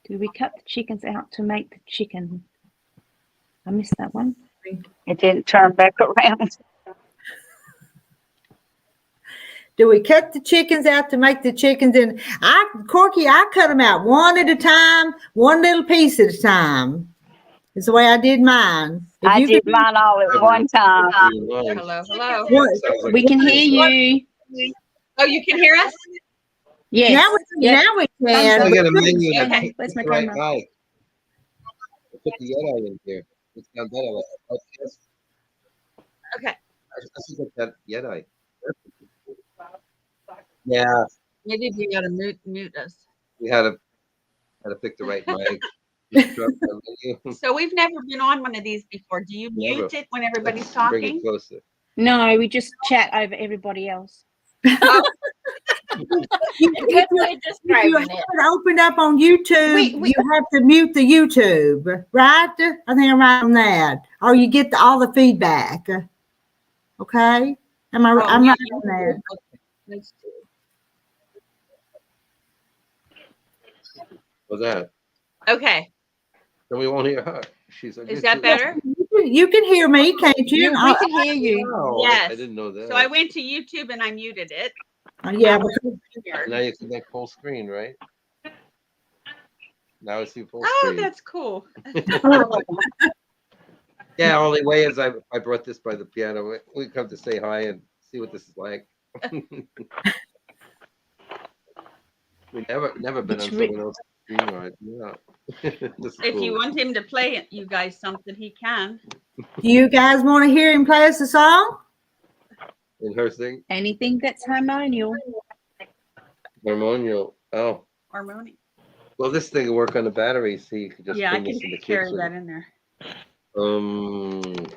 Do we cut the chickens out to make the chicken? I missed that one. It didn't turn back around. Do we cut the chickens out to make the chickens? And Corky, I cut them out one at a time, one little piece at a time. It's the way I did mine. If I you did could- mine all at one time. Hello, hello. What- We can hear you. Oh, you can hear us? Yes. Now we can. I got a menu that Okay, where's my the right camera? mic. I put the Yeti in here. It's not better. Like, Okay. I should get that Yeti. Yeah, Maybe you gotta mute us. we had to pick the right mic. Just drop the menu. So we've never been on one of these before. Do you Never. mute it when everybody's Bring it talking? closer. No, we just chat over everybody else. A good way of If describing you it. have it opened up on YouTube, We- you have to mute the YouTube, right? I think I'm right on that. Or you get all the feedback. Okay? I'm Oh, right on mute that. YouTube. Okay. Let's see. What's that? Okay. Then we won't hear her. She's like, Is that better? You can hear me, can't you? We can hear you. Oh, Yes. I didn't know that. So I went to YouTube and I muted it. Yeah, Now you can make full screen, right? Now I see full Oh, screen. that's cool. Yeah, only way is I brought this by the piano. We come to say hi and see what this is like. We never been on It's re- someone else's streamyard. Yeah. This is If you cool. want him to play it, you guys something, he can. do you guys want to hear him play us a song? In her thing, Anything that's harmonial. harmonial. Oh, Harmony. well, this thing will work on the battery, so you can just Yeah, I bring this can in the carry kitchen. that in there.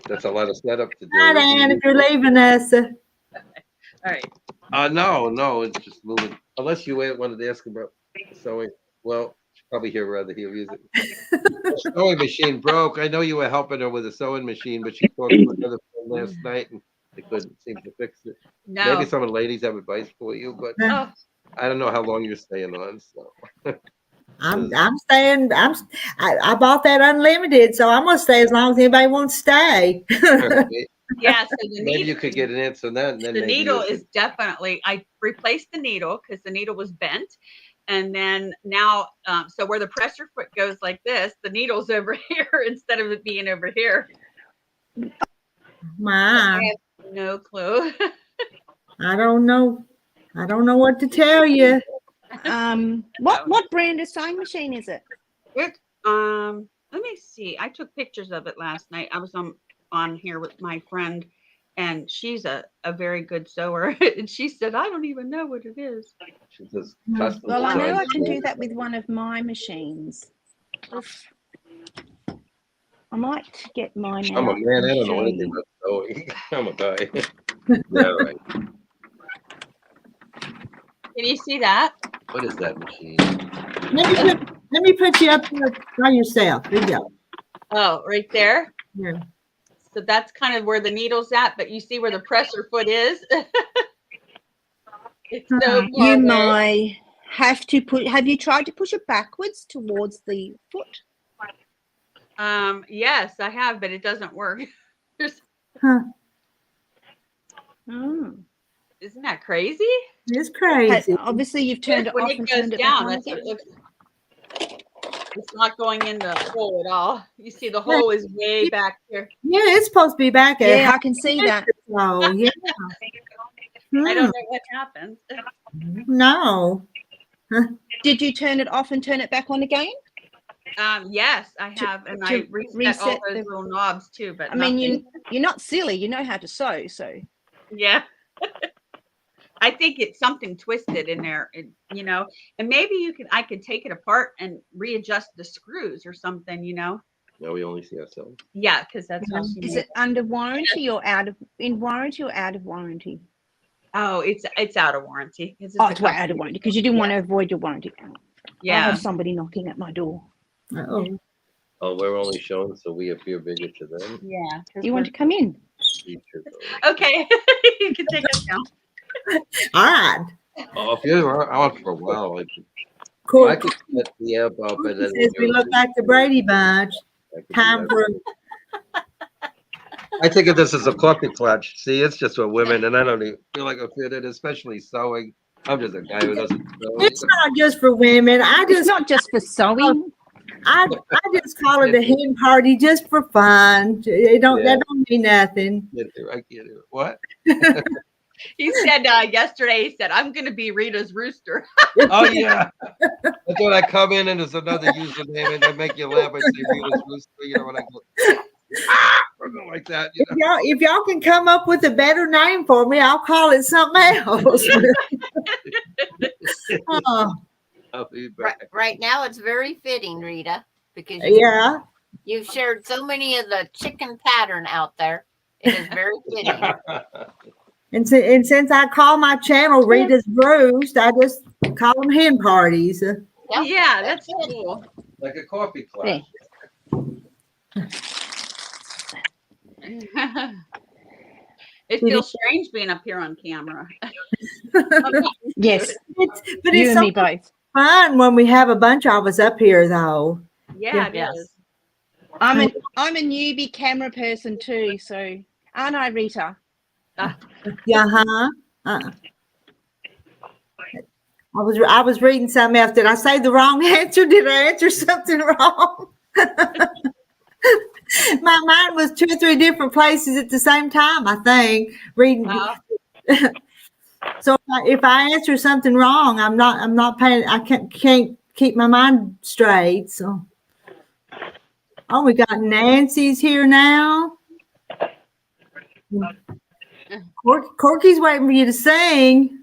That's a lot of setup to do. Hi, Dan, if you're leaving us. All right. No, it's just moving. Unless you wanted to ask about sewing. Well, she'll probably rather hear music. The sewing machine broke. I know you were helping her with a sewing machine, but she talked to another friend last night and they couldn't seem to fix it. No. Maybe some of the ladies have advice for you, but Oh, I don't know how long you're staying on. So I'm staying. I bought that unlimited, so I'm gonna stay as long as anybody wants to stay. Yeah, so the Maybe you needle, could get an answer on that, and then the maybe needle you is definitely, I replaced the needle because the needle was bent. And then now, so where the pressure foot goes like this, the needle's over here instead of it being over here. My, I have no clue. I don't know. I don't know what to tell you. What brand of sewing machine is it? It, let me see. I took pictures of it last night. I was on here with my friend, and she's a very good sewer. And she said, I don't even know what it is. She does Hmm. custom Well, I know design I can do clothes. that with one of my machines. I might get mine I'm a out man. I and don't show know anything you. about sewing. I'm a guy. Yeah, right. Can you see that? What is that machine? Let me put you up there by yourself. There you go. Oh, right there. Here. So that's kind of where the needle's at, but you see where the pressure foot is? It's so far You away. might have to put. Have you tried to push it backwards towards the foot? Yes, I have, but it doesn't work. Huh. Oh. Isn't that crazy? It's crazy. Obviously, you've turned it When off it and goes turned it back down, on that's what again. it looks like. It's not going in the hole at all. You see the hole is way back here. Yeah, it's supposed to be back at Yeah, I can see that. so yeah. I don't know what happened. No. Did you turn it off and turn it back on again? Yes, I have, and I to reset all reset those the- little knobs too. But I mean, nothing. you're not silly. You know how to sew, so. Yeah. I think it's something twisted in there, you know, and maybe I could take it apart and readjust the screws or something, you know. No, we only see ourselves. Yeah, because that's how she Is made it under warranty or out of warranty? Oh, it's out of warranty. It's Oh, a it's way out company. of warranty because you didn't want to avoid your warranty. I Yeah. have somebody knocking at my door. Oh. Oh, we're only shown so we appear bigger to them. Yeah. Do you want to come in? Okay, you can take us down. All right. Oh, if you're out for a while, Cool. I could set the amp up and then Says we look like the Brady Bunch. I could do Time that. for I think of this as a coffee clutch. See, it's just for women, and I don't even feel like I fit in, especially sewing. I'm just a guy who doesn't sew. it's not just for women. It's not just for sewing. I just call it a hen party just for fun. It don't Yeah. that don't mean nothing. I can't do it. What? He said yesterday, he said, I'm going to be Rita's rooster. Oh, yeah. That's when I come in and there's another username and I make you laugh. I say, Rita's Rooster, you know, when I go, something like that. You know? If y'all can come up with a better name for me, I'll call it something else. Oh, I'll be Right, back. right now, it's very fitting, Rita, because yeah. you've shared so many of the chicken pattern out there. It is very fitting. And since I call my channel Rita's Roast, I just call them hen parties. Yep, Yeah, that's it. cool. Like a coffee clutch. It feels strange being up here on camera. Yes, But you it's and me so both. fun when we have a bunch of us up here, though. Yeah, it Yes. is. I'm a newbie camera person too, so aren't I, Rita? Yeah, huh? I was reading something else. Did I say the wrong answer? Did I answer something wrong? My mind was 2 or 3 different places at the same time, I think. Reading. So if I answer something wrong, I'm not paying. I can't keep my mind straight. So, oh, we got Nancy's here now. Corky's waiting for you to sing.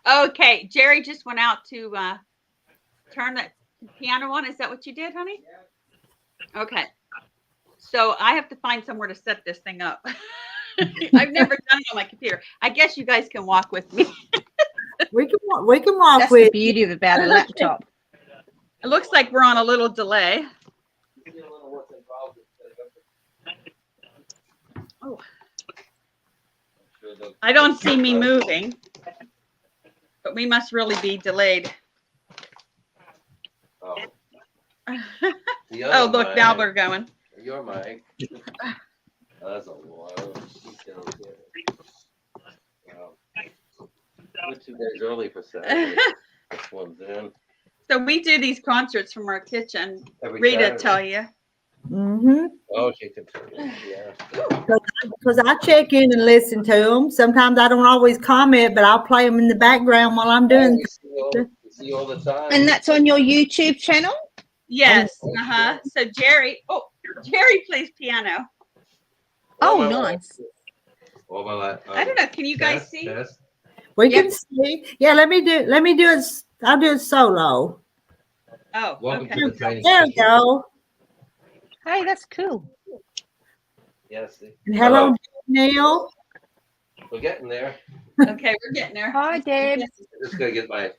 Okay, Jerry just went out to turn that piano on. Is that what you did, honey? Okay. So I have to find somewhere to set this thing up. I've never done it on my computer. I guess you guys can walk with me. We can walk That's with the beauty of about a laptop. It looks like we're on a little delay. Oh. I don't see me moving, but we must really be delayed. Oh. The Oh, other look, now mic. we're going. Your mic. That's a lot of details here. Wow. We're 2 days early for Saturday. This one's in. So we do these concerts from our kitchen. Every Rita Saturday. tell you. Mm-hmm. Oh, she can tell you. Yeah. Because I check in and listen to them. Sometimes I don't always comment, but I'll play them in the background while I'm doing. We see you all the time. And that's on your YouTube channel? Yes. Uh-huh. So Jerry plays piano. Oh, nice. All my life. I don't know. Can you guys see? Test. We Yep. can see. Yeah, let me do it. I'll do it solo. Oh, Welcome okay. to the training. There we go. Hey, that's cool. Yes. See. And hello, Neil. We're getting there. Okay, we're getting there. Hi, Deb. Just gotta get my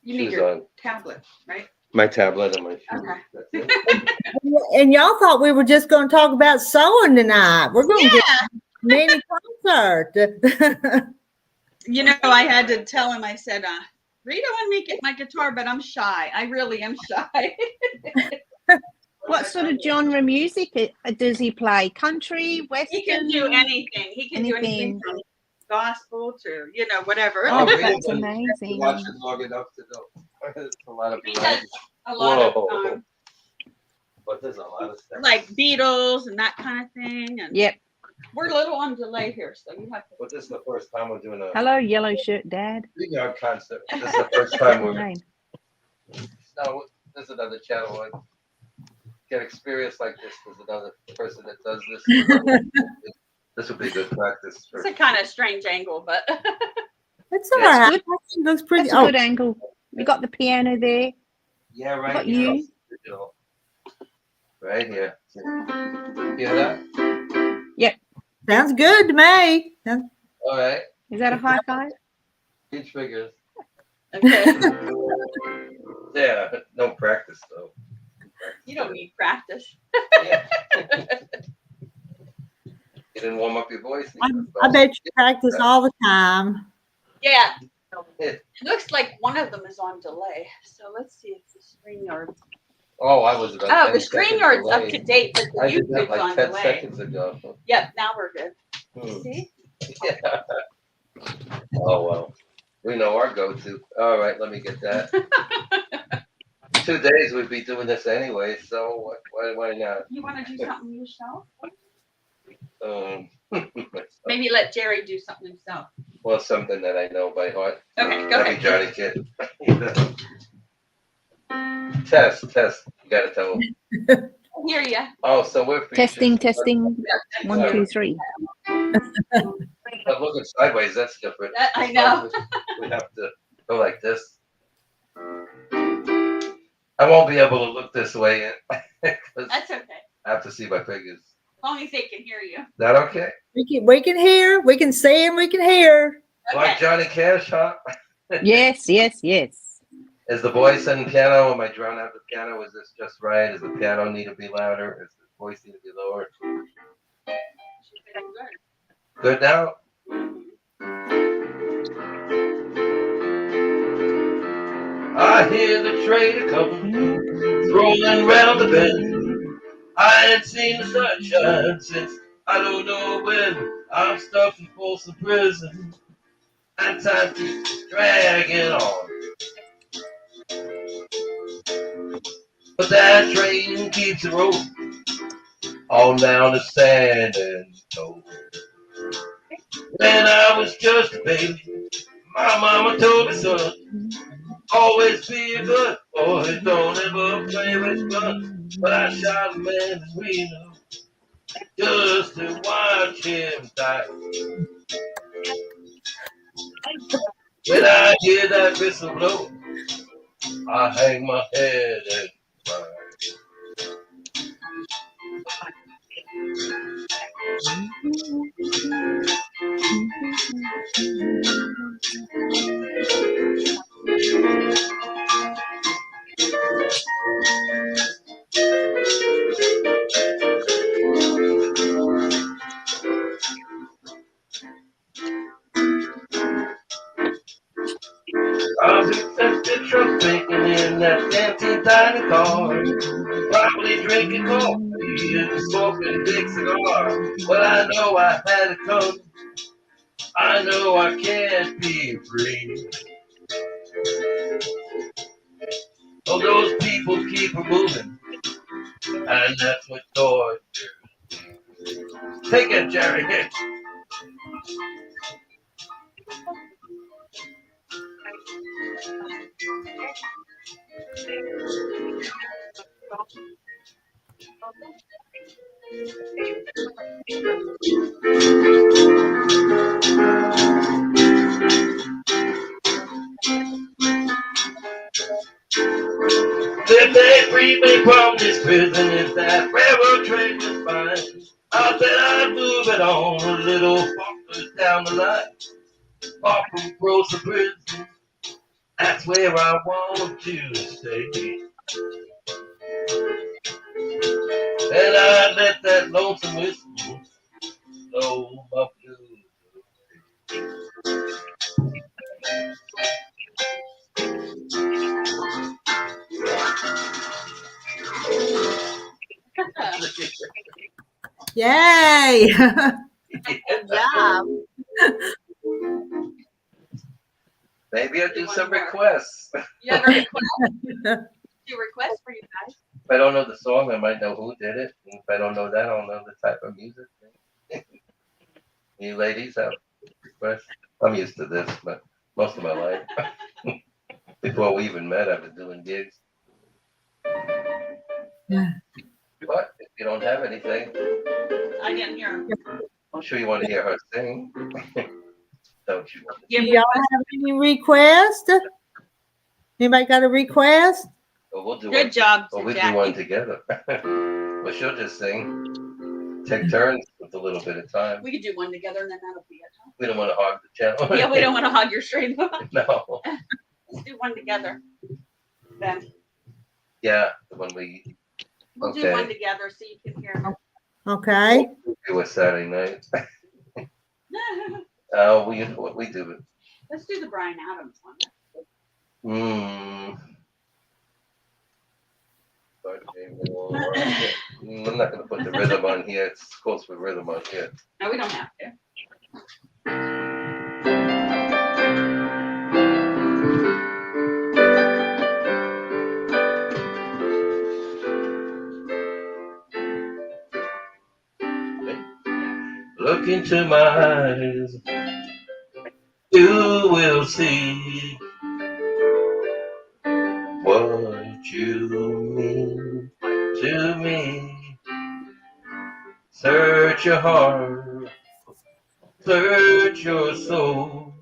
You need shoes your on. tablet, right? My tablet and my shoes. Okay. That's it. And y'all thought we were just going to talk about sewing tonight. We're going to get Yeah. a mini concert. You know, I had to tell him, I said, Rita wanted me to get my guitar, but I'm shy. I really am shy. What sort of genre music does he play? Country, Western? He can do anything. He can do anything Anything. from gospel to, whatever. Oh, Rita that's doesn't amazing. Watch it long enough to know. There's a lot of He does variety. a lot Whoa. of But there's a lot of stuff. like Beatles and that kind of thing. And Yep. we're a little on delay here, so you have to. But this is the first time we're doing a Hello, yellow shirt dad. streamyard concert. This is the first time Your we're. name. No, there's another channel. I get experience like this. There's another person that does this. This would be good practice. For, It's a kind of strange angle, but It's all That's right. It looks pretty. That's a good angle. You got the piano there. yeah, right Got here. you. Digital. Right here. Hear that? Sounds good to me. All right. Is that a high five? Each figures. okay. Yeah, no practice though. You don't need practice. Yeah. You didn't warm up your voice. I bet you practice all the time. Yeah. Yeah. It looks like one of them is on delay. So let's see if the StreamYard. Oh, I was about Oh, 10 the seconds StreamYard's up delayed. to date, but the I did that YouTube's like on 10 delay. seconds ago. Yep, now we're good. Hmm. See? Yeah. Oh, well. We know our go-to. All right, let me get that. 2 days we'd be doing this anyway, so why not? You want to do something yourself? Maybe Maybe let Jerry do something himself. well, something that I know by heart. Okay, go That'd be ahead. Johnny Kid. Test. You gotta tell them. I hear ya. Oh, so we're Testing, featured. testing. 1, 2, 3. But looking sideways, that's different. I know. We have to go like this. I won't be able to look this way 'cause That's okay. I have to see my fingers. As long as they can hear you. That okay? We can hear, we can see, and we can hear. Like Okay. Johnny Cash, huh? Yes, yes, yes. Is the voice and piano? Am I drowning out the piano? Is this just right? Does the piano need to be louder? Is the voice need to be lower? Good now? I hear the trader coming, rolling round the bend. I ain't seen the sunshine since I don't know when. I'm stuck in Folsom Prison, and time keeps dragging on. But that train keeps it rolling on down to San Antonio. When I was just a baby, my mama told me, son, always be a good boy, don't ever play with guns. But I shot a man in Reno just to watch him die. When I hear that whistle blow, I hang my head and cry. I was at the truck making in that empty dining car, probably drinking coffee and smoking a big cigar. Well, I know I had it coming. I know I can't be free. Oh, those people keep moving, and that's what torture. Take it, Jerry. If they free me from this prison, if that railroad train was fine, I bet I'd move it on a little farther down the line, far from close to prison. That's where I want to stay. And I let that lonesome whistle blow my blues. Yay! Good job. Maybe I'll do some requests. You have a request? Do requests for you guys? If I don't know the song, I might know who did it. And if I don't know that, I'll know the type of music. You ladies have requests? I'm used to this, but most of my life. Before we even met, I've been doing gigs. Yeah. But if you don't have anything, I didn't hear. I'm sure you want to hear her sing. Don't you? Do y'all have any requests? Anybody got a request? Well, we'll do Good one. job, Well, we'll do Jackie. one together. Well, she'll just sing. Take turns with a little bit of time. We could do one together and then that'll be it. Huh? We don't want to hog the channel. Yeah, we don't want to hog your stream. No. Let's do one together. Then Yeah, when we we'll do Okay. one together so you can hear. Okay. do a Saturday night. We do it. Let's do the Brian Adams one. I'm not going to put the rhythm on here. It's close with rhythm on here. No, we don't have to. Look into my eyes, you will see what you mean to me. Search your heart, search your soul,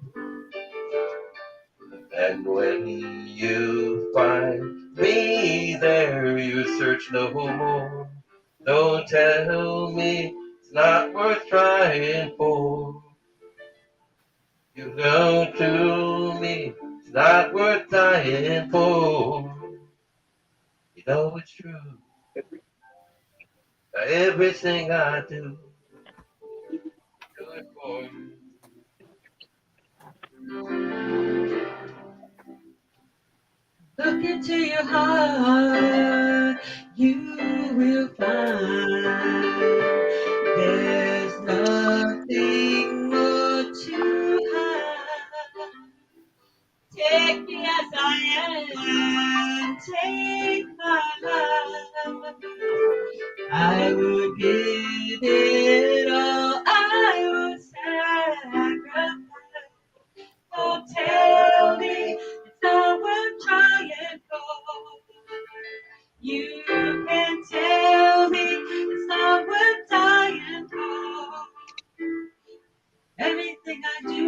and when you find me there, you search no more. Don't tell me it's not worth trying for. You know to me it's not worth dying for. You know it's true. Everything I do, do it for you. Look into your heart, you will find there's nothing more to hide. Take me as I am, take my life. I would give it all, I would sacrifice. Don't tell me it's not worth trying for. You can tell me it's not worth dying for. Everything I do,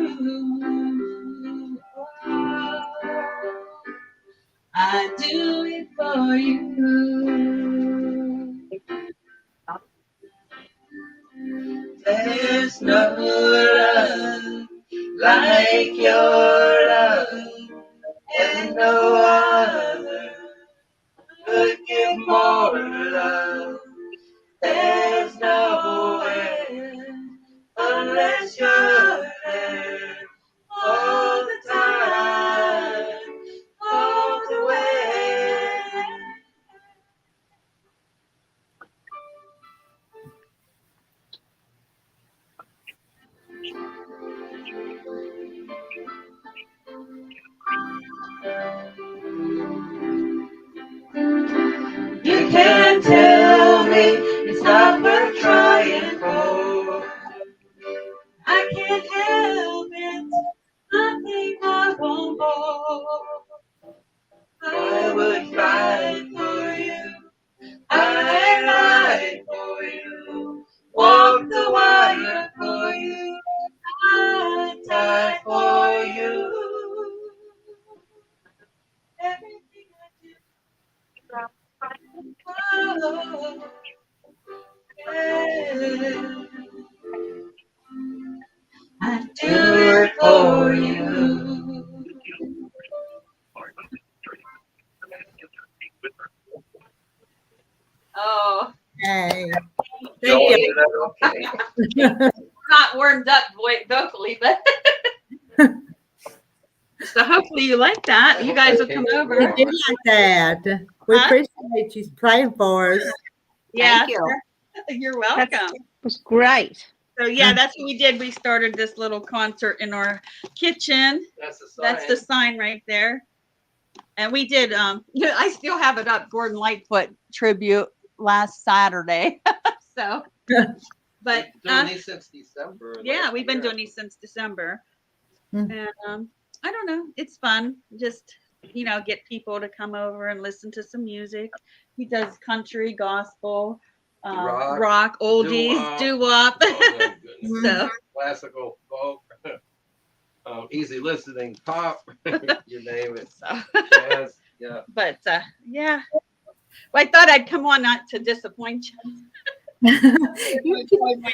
I do it for you. There's no love like your love, and no other could give more love. There's no end unless you're there all the time, all the way. can't tell me it's not worth trying for. I can't help it, I think I want more. I would fight for you, I'd ride for you, walk the wire for you, I'd die for you. Everything I do, oh, yeah. I do it for you. Oh, Hey. Joey, Thank is that okay? you. not warmed up vocally, but so hopefully you like that. You guys will come We over. did like that. We Huh? appreciate you playing for us. Yeah, Thank you. you're That welcome. was great. So yeah, that's what we did. We started this little concert in our kitchen. That's the sign right there. And we did yeah, I still have it up, Gordon Lightfoot tribute last Saturday. So but Doing these since December. yeah, we've been doing these since December. Mm. And I don't know, it's fun. Just get people to come over and listen to some music. He does country, gospel, rock, oldies, doo-wop. Oh, my goodness. So Classical, folk, easy listening, pop, you name it. so Jazz, yeah. but yeah. Well, I thought I'd come on not to disappoint you.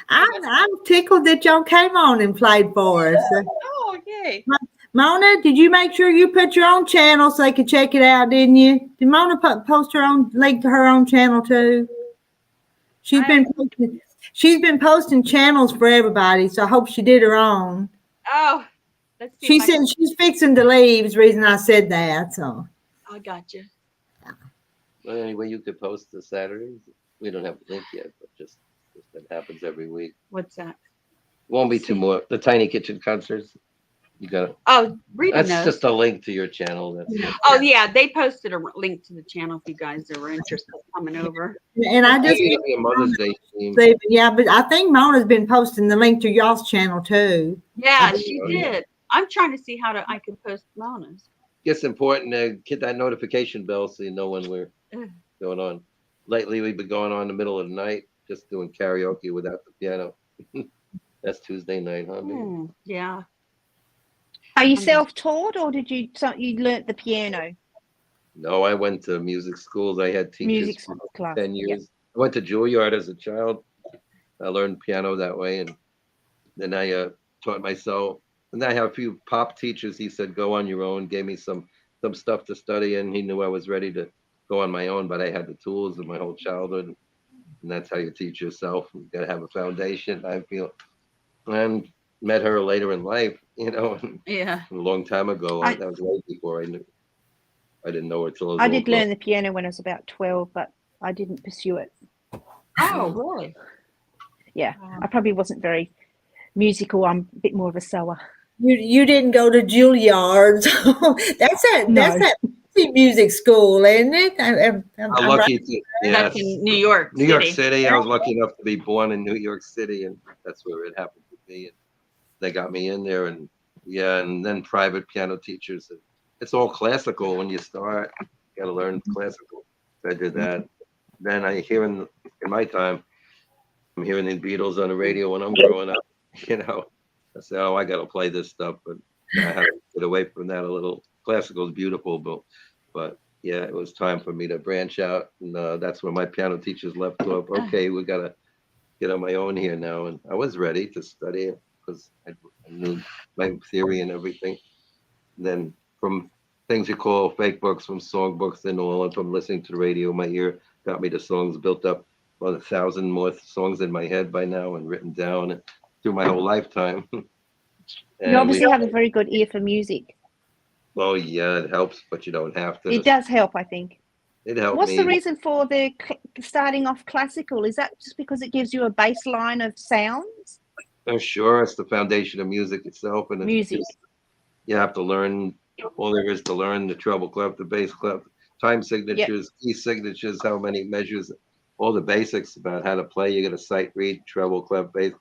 I'm tickled that y'all came on and played for us. Oh, yay. Mona, did you make sure you put your own channel so they could check it out, didn't you? Did Mona post her own link to her own channel too? She's been posting channels for everybody, so I hope she did her own. Oh, let's see. She said she's fixing to leave, is the reason I said that. So I got you. Well, anyway, you could post the Saturdays. We don't have a link yet, but just that happens every week. What's that? Won't be two more. The Tiny Kitchen concerts. You got it. Oh, Rita That's knows. just a link to your channel. That's it. Oh yeah, they posted a link to the channel if you guys are interested in coming over. and I just Maybe it'll be a Mother's Day theme. yeah, but I think Mona's been posting the link to y'all's channel too. Yeah, she Oh, yeah. did. I'm trying to see how I can post Mona's. It's important to get that notification bell so you know when we're Ugh. going on. Lately, we've been going on in the middle of the night, just doing karaoke without the piano. That's Tuesday night, huh? baby? Yeah. Are you self-taught or did you learnt the piano? No, I went to music schools. I had teachers Music for class. 10 years. I went to Juilliard as a child. I learned piano that way, and then I taught myself. And then I have a few pop teachers. He said, go on your own, gave me some stuff to study, and he knew I was ready to go on my own, but I had the tools of my whole childhood. And that's how you teach yourself. You got to have a foundation, I feel. And met her later in life, Yeah. a long time ago. That was way before I knew. I didn't know her till I was I a did little girl. learn the piano when I was about 12, but I didn't pursue it. Oh, really? Yeah, I probably wasn't very musical. I'm a bit more of a sewer. You didn't go to Juilliard. That's that music school, isn't it? I'm lucky to, That's yes. in New York New York City. City. I was lucky enough to be born in New York City, and that's where it happened to be. And they got me in there, and and then private piano teachers. It's all classical when you start. You got to learn classical. So I did that. Then I hear in my time, I'm hearing the Beatles on the radio when I'm growing up. I said, oh, I got to play this stuff, but I had to get away from that a little. Classical is beautiful, but yeah, it was time for me to branch out, and that's when my piano teachers left off. Okay, we got to get on my own here now, and I was ready to study it because I knew my theory and everything. And then from things you call fake books, from song books and all, and from listening to the radio, my ear got me to songs, built up about 1,000 more songs in my head by now and written down through my whole lifetime. You obviously have a very good ear for music. Oh yeah, it helps, but you don't have to. It does help, I think. It helped What's me. the reason for the starting off classical? Is that just because it gives you a baseline of sounds? I'm sure it's the foundation of music itself, and Music. you have to learn all there is to learn: the treble clef, the bass clef, time signatures, key signatures, how many measures, all the basics about how to play. You got a sight read, treble, clef, bass.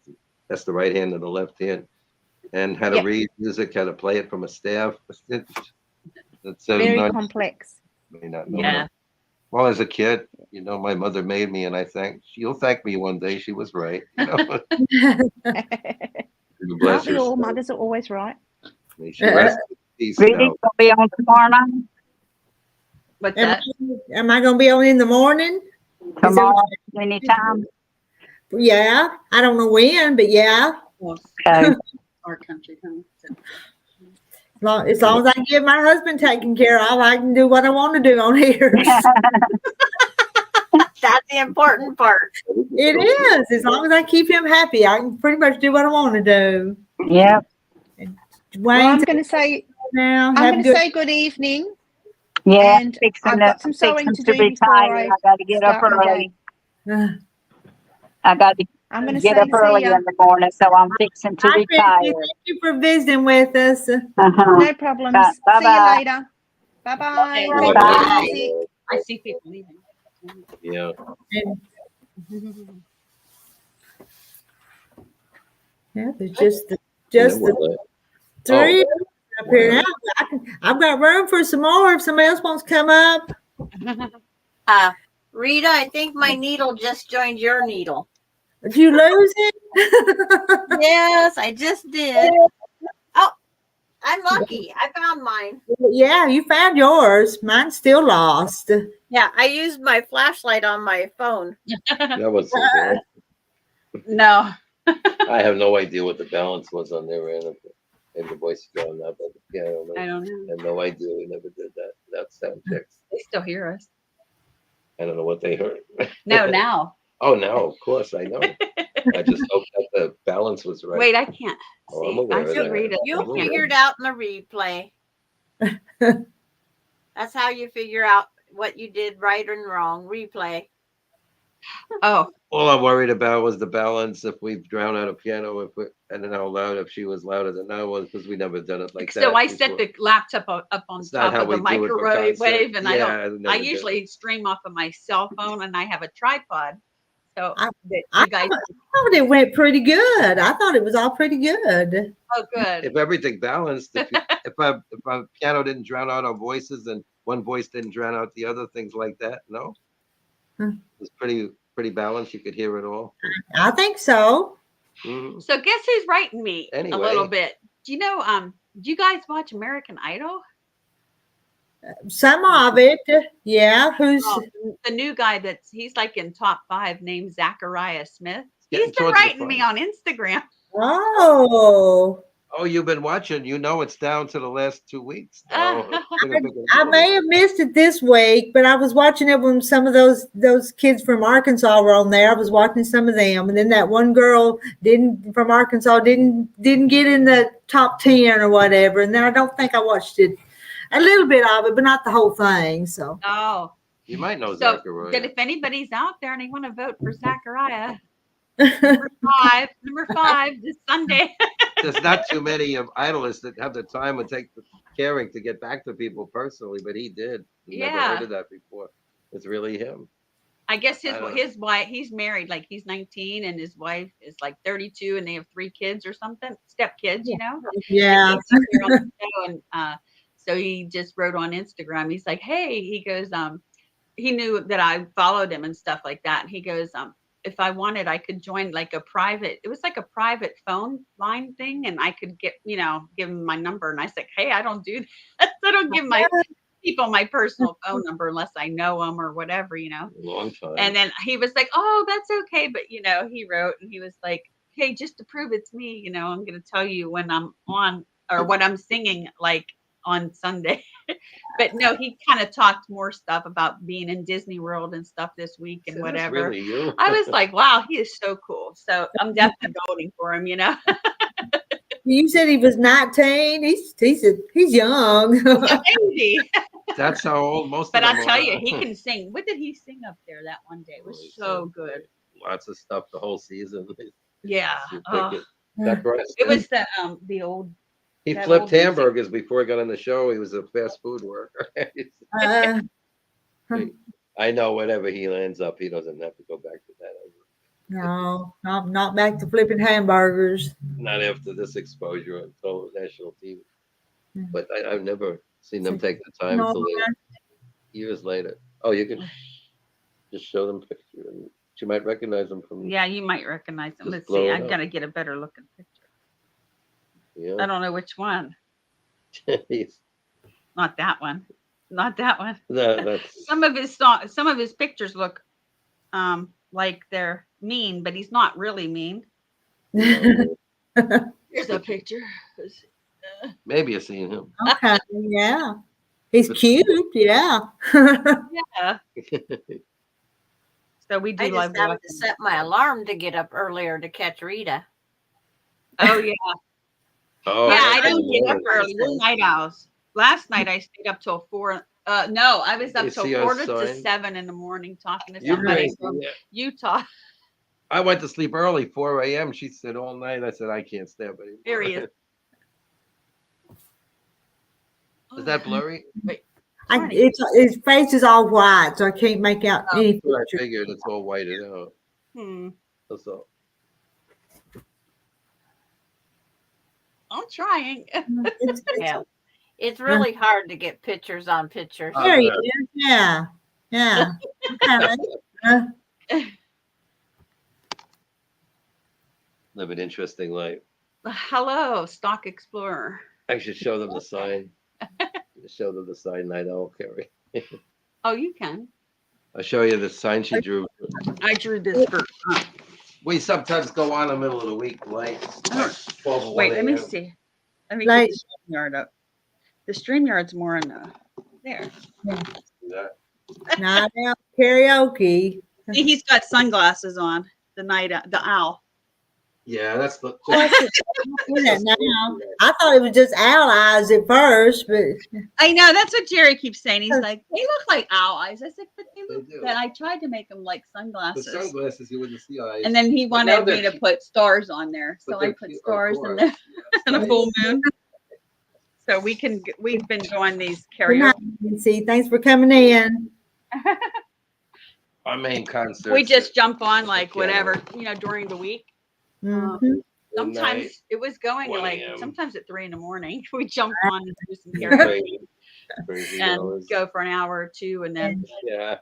That's the right hand and the left hand. And how to Yep. read music, how to play it from a staff. It's so Very nice. complex. May not know Yeah. that. Well, as a kid, my mother made me, and you'll thank me one day. She was right. Bless Aren't we her all? soul. Mothers are always right. May she rest in peace Reading now. will be on tomorrow night. What's Am, that? am I going to be on in the morning? Tomorrow, anytime. Yeah. I don't know when, but yeah. Okay. Our country home. As long as I get my husband taken care of, I can do what I want to do on here. That's the important part. It is. As long as I keep him happy, I can pretty much do what I want to do. Yep. Well, I'm Dwayne's going to say. now. I'm Have going a to good. say good evening. Yeah. And I've got some sewing to do before retire. I I got to get up start my early. day. I got to I'm going to get say up early see ya. in the morning, so I'm fixing to Hi, retire. Christy. Thank you for visiting with us. Uh-huh. No problems. Bye- See you bye-bye. later. Bye bye. Bye. Take Bye. it easy. I see people leaving. Yeah. And, yeah, there's just the three up here now. I've got room for some more if somebody else wants to come up. Rita, I think my needle just joined your needle. Did you lose it? Yes, I just did. Oh, I'm lucky. I found mine. Yeah, you found yours. Mine's still lost. Yeah, I used my flashlight on my phone. That was so good. No. I have no idea what the balance was on their end. And the voice going up, but yeah, I don't know. I don't know. I have no idea. We never did that. That sound checks. They still hear us. I don't know what they heard. No, now. Oh, now, of course, I know. I just hope that the balance was right. Wait, I can't Oh, I'm see. aware I of should that. read it. You'll I'm aware. figure it out in the replay. That's how you figure out what you did right and wrong. Replay. Oh, All I'm worried about was the balance. If we drown out a piano, and then how loud, if she was louder than I was, because we never done it like that. so I set before. the laptop up on It's not top how of the we do it for microwave concert. wave, and Yeah, I usually stream off of my cell phone, and I have a tripod. So that I you guys. thought it went pretty good. I thought it was all pretty good. Oh, good. If everything balanced, if our piano didn't drown out our voices and one voice didn't drown out the other, things like that, no? It was pretty balanced. You could hear it all. I think so. Mhm. So guess who's writing me a Anyway. little bit? Do you know? Do you guys watch American Idol? Some of it, yeah. Who's The new guy he's like in top 5 named Zachariah Smith. Getting He's been towards the writing me front. on Instagram. Oh, Oh, you've been watching. You know it's down to the last 2 weeks. Oh, I may have missed it this week, but I was watching it when some of those kids from Arkansas were on there. I was watching some of them, and then that one girl from Arkansas didn't get in the top 10 or whatever. And then I don't think I watched it, a little bit of it, but not the whole thing. So Oh, You might know so Zachariah. that if anybody's out there and they want to vote for Zachariah, number five this Sunday. There's not too many of idolists that have the time and take the caring to get back to people personally, but he did. Never Yeah. heard of that before. It's really him. I guess I don't know. his wife, he's married, like he's 19 and his wife is like 32 and they have 3 kids or something, step kids, you know? yeah. And he's here on the show, and so he just wrote on Instagram. He's like, hey, he goes, he knew that I followed him and stuff like that. And he goes, if I wanted, I could join like it was like a private phone line thing. And I could give him my number. And I said, hey, I don't do that. I don't give my people my personal phone number unless I know them or whatever, you know? Long time. And then he was like, oh, that's okay. But, he wrote and he was like, hey, just to prove it's me, I'm going to tell you when I'm on or what I'm singing like on Sunday. But no, he kind of talked more stuff about being in Disney World and stuff this week and So that's whatever. really you. I was like, wow, he is so cool. So I'm definitely voting for him, You said he was 19. He's young. Maybe. That's how old most But of them I'll tell are. you, he can sing. What did he sing up there that one day? It was so good. Lots of stuff the whole season. Yeah. You pick Oh, it. That's right. it was the old. He that flipped old music. hamburgers before he got on the show. He was a fast food worker. I know whenever he lands up, he doesn't have to go back to that. No, not back to flipping hamburgers. Not after this exposure on national TV. Yeah. But I've never seen them take the time No, to years later. Oh, you can just show them picture, and you might recognize them from. Yeah, you might recognize them. Just Let's blow see. it I've up. got to get a better looking picture. I Yeah. don't know which one. He's- Not that one. Not that one. that's Some of his pictures look like they're mean, but he's not really mean. Here's a picture. maybe you've seen him. Okay, yeah. He's cute, yeah. Yeah. So we do I love just have walking. to set my alarm to get up earlier to catch Rita. Oh yeah. Oh, Yeah, I that's don't get up hilarious. early. We're night owls. Last night I stayed up till 4. No, I was up You till see our 4:45 sign? in the morning talking to You're somebody crazy, from yeah. Utah. I went to sleep early, 4 a.m. She said all night. I said I can't stay up anymore. Here he is. Is that blurry? His face is all white, so I can't make out any Well, I picture. figured it's all whited out. That's all. I'm trying. Yeah. It's really hard to get pictures on pictures. There he is. Yeah. Yeah. Okay. Live an interesting life. Hello, Stock Explorer. I should show them the sign. Show them the sign Night Owl Carrie. Oh, you can. I'll show you the sign she drew. I drew this for. We sometimes go on in the middle of the week late. Like 12 or Wait, 1 let me a.m. see. Let me Like- get the StreamYard up. The StreamYard's more in there. Yeah. Night out karaoke. See, he's got sunglasses on. The owl. Yeah, that's the. Now, I thought it was just owl eyes at first, but I know that's what Jerry keeps saying. He's like, they look like owl eyes. I said, but they look. do. But I tried to make them like The sunglasses. sunglasses you wouldn't see eyes. And then he But now wanted me they're to put stars on there, But so they're I put cute, of stars in course. there and a Right. full moon. So we've been doing these good night, karaoke. Nancy. Thanks for coming in. Our main concert. We just jump on like camera. whatever, during the week. Mhm. Sometimes it was going 1 like a.m. sometimes at 3 a.m. We jump on and do some karaoke Crazy and hours. go for an hour or two, and then Yeah,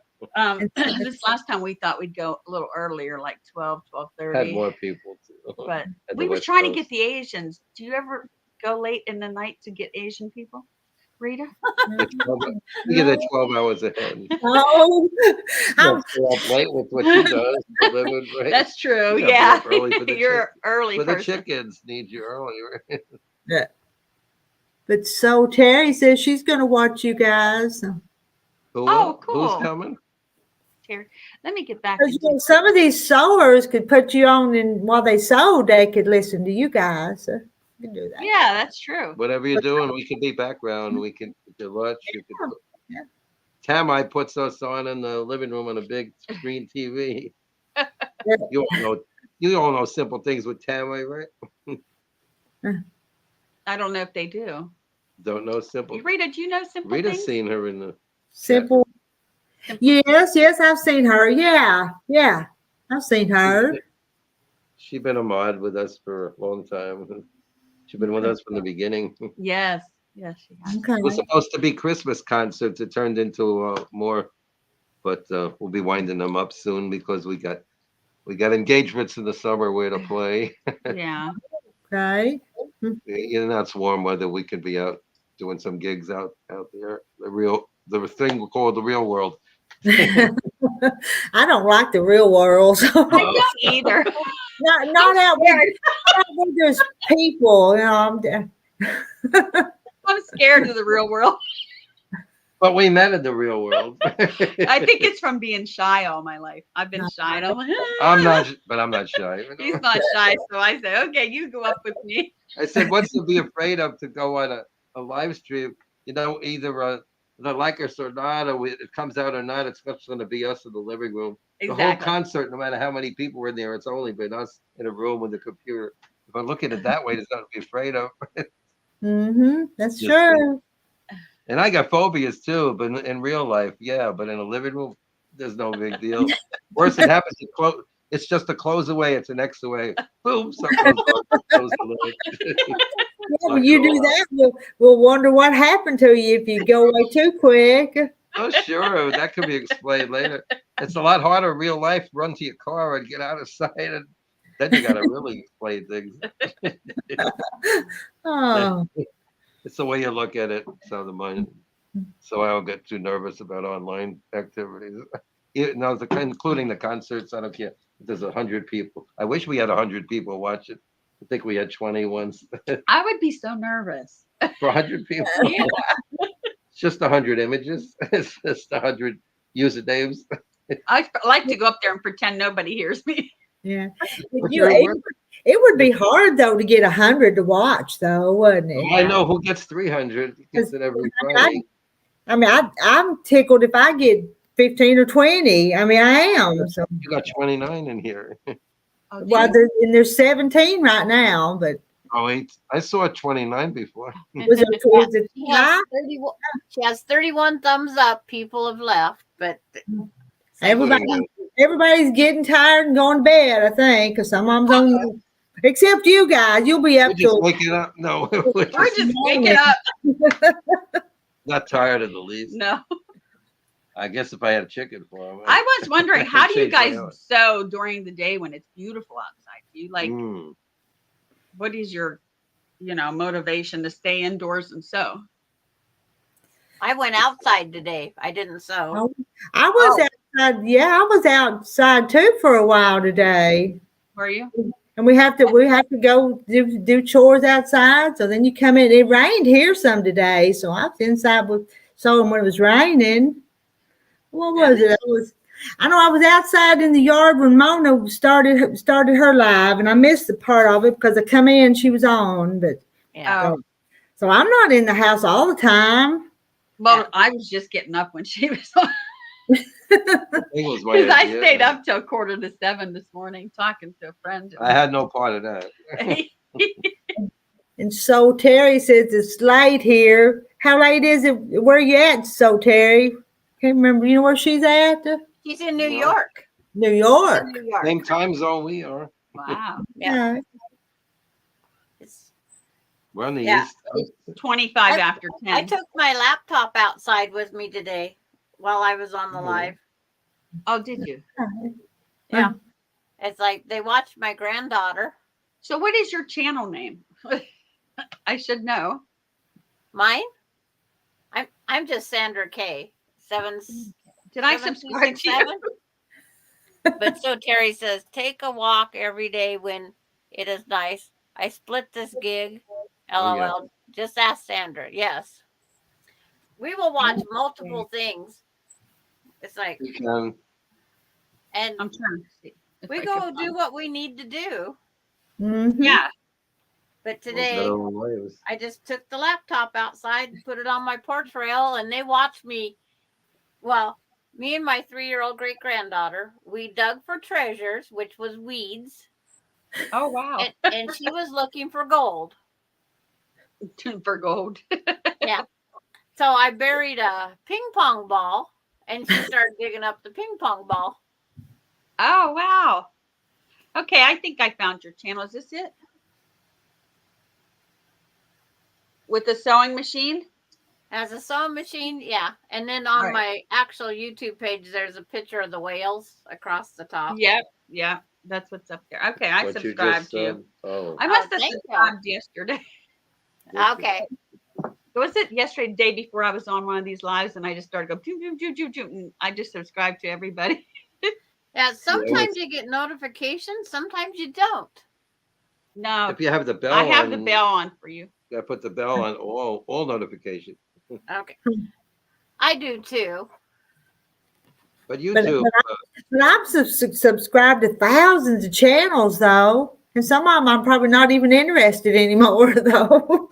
this last time we thought we'd go a little earlier, like 12, had 12:30. more people too. But At the we were West trying to Coast. get the Asians. Do you ever go late in the night to get Asian people, Rita? You get 12 hours ahead. Oh, Don't stay up late with what she does. Delivered, right? That's true. You gotta be Yeah, up early for the you're early But the person. chickens need you early, right? but so Terry says she's going to watch you guys. Who, Oh, cool. Who's coming? Here, let me get back. 'Cause, you know, some of these sewers could put you on, and while they sew, they could listen to you guys. So you can do that. Yeah, that's true. Whatever you're doing, we can be background. We can do lunch. You can, Yeah. Tamai puts us on in the living room on a big screen TV. You all know simple things with Tamai, right? I don't know if they do. Don't know simple. Rita, do you know simple Rita's things? seen her in the. Simple. Yes, I've seen her. Yeah, I've seen her. She's been a mod with us for a long time. She's been with us from the beginning. Yes, she has. Okay. It was supposed to be Christmas concerts. It turned into more, but we'll be winding them up soon because we got engagements in the summer where to play. Yeah. Okay. You know, it's warm weather. We could be out doing some gigs out there. The thing called the real world. I don't like the real world. So I don't either. not out where there's people. You know, I'm scared of the real world. But we met in the real world. I think it's from being shy all my life. I've been shy. And I'm like, I'm not shy. He's not shy, so I say, okay, you go up with me. I said, what's to be afraid of to go on a live stream? You know, either they like us or not, or it comes out or not. It's just going to be us in the living room. The whole Exactly. concert, no matter how many people were in there, it's only been us in a room with a computer. If I look at it that way, there's nothing to be afraid of. that's Just true. And I got phobias too, but in real life, yeah. But in a living room, there's no big deal. Worst that happens, it's just a close away. It's an X away. Boom, something goes wrong. Close the lid. Yeah, when you do that, we'll wonder what happened to you if you go away too quick. Oh, sure. That could be explained later. It's a lot harder in real life. Run to your car and get out of sight, and then you got to really explain things. Oh, It's the way you look at it. So so I don't get too nervous about online activities. No, including the concerts. I don't care if there's 100 people. I wish we had 100 people watch it. I think we had 20 once. I would be so nervous. For 100 people. Yeah. It's just 100 images. It's just 100 usernames. I like to go up there and pretend nobody hears me. yeah. What's You, your word? it would be hard though to get 100 to watch, though, wouldn't it? I know who gets 300. Gets it every Friday. I mean, I'm tickled if I get 15 or 20. I mean, I am. So, You got 29 in here. Oh, well, there's 17 right now, but Oh, wait. I saw 29 before. was it She has 31, she has 31 thumbs up. People have left, but everybody's getting tired and going to bed, I think, because some of them's on, except you guys. You'll be up We're just till waking up. No, we're We're just waking up. not tired in the least. No. I guess if I had a chicken for them. I was wondering, how do you Change my guys hour. sew during the day when it's beautiful outside? Do you like, what is your, motivation to stay indoors and sew? I went outside today. I didn't sew. I was outside. Yeah, I was outside too for a while today. Were you? And we have to go do chores outside. So then you come in. It rained here some today, so I was inside with sewing when it was raining. What was it? I know I was outside in the yard when Mona started her live, and I missed the part of it because I come in, she was on, but Yeah. so I'm not in the house all the time. Well, I was just getting up when she was on. Was my Because I idea. stayed up till 6:45 this morning talking to a friend. I had no part of that. And so Terry says it's late here. How late is it? Where you at, so Terry? Can't remember. You know where she's at? She's in New York. New York. New York. Same time zone we are. Wow. Yeah. We're on the Yeah. east coast. 25 after 10. I took my laptop outside with me today while I was on the live. Oh, did you? Yeah. It's like they watched my granddaughter. So what is your channel name? I should know. Mine? I'm just Sandra K. Did I subscribe to you? But so Terry says, take a walk every day when it is nice. I split this gig. LOL. Oh, yeah. Just ask Sandra. Yes. We will watch multiple things. It's like, You can. and I'm trying to see. if we I go can do find- what we need to do. Mm-hmm. Yeah. But Those today, metal waves. I just took the laptop outside and put it on my porch rail, and they watched me. Well, me and my 3-year-old great granddaughter, we dug for treasures, which was weeds, Oh, wow. and she was looking for gold. For gold. Yeah. So I buried a ping pong ball, and she started digging up the ping pong ball. Oh, wow. Okay, I think I found your channel. Is this it? With the sewing machine? As a sewing machine, yeah. And then on Right. my actual YouTube page, there's a picture of the whales across the top. Yep. Yeah. That's what's up there. Okay, I What you subscribed just to you. said. Oh. I must have thank you. subscribed yesterday. Okay. Was it yesterday, the day before I was on one of these lives, and I just started going, doo, doo, doo, doo, doo, and I just subscribed to everybody. Yeah, sometimes you get notifications, sometimes you don't. No, If you have the bell I have the on, bell on for you. You gotta put the bell on all notifications. Okay. I do too. But YouTube, But I'm subscribed to thousands of channels, though. And some of them I'm probably not even interested anymore, though.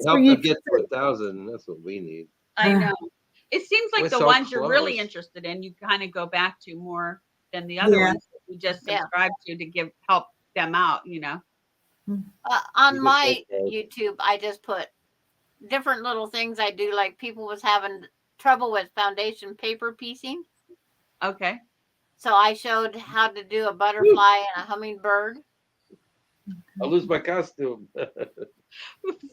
So help you- them get to 1,000. That's what we need. I know. It seems like We're the so ones you're really close. interested in, you kind of go back to more than the other Yeah. ones that you just Yeah. subscribe to help them out, On You just my like that. YouTube, I just put different little things I do. Like people was having trouble with foundation paper piecing. Okay. So I showed how to do a butterfly and a hummingbird. I'll lose my costume.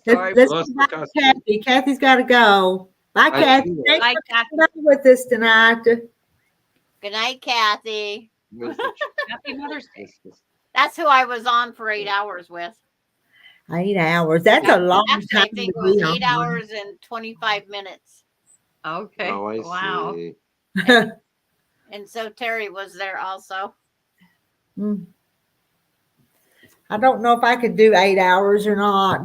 Sorry. Let's Lost go my back to costume. Kathy. Kathy's got to go. Bye, I Kathy. see that. Thanks Bye, for Kathy. coming on with us tonight. Good night, Kathy. Happy Mother's Day. That's who I was on for 8 hours with. 8 hours. That's a long Actually, I time think to it was be 8 on. hours and 25 minutes. Okay. Oh, I Wow. see. And so Terry was there also. Mm. I don't know if I could do 8 hours or not.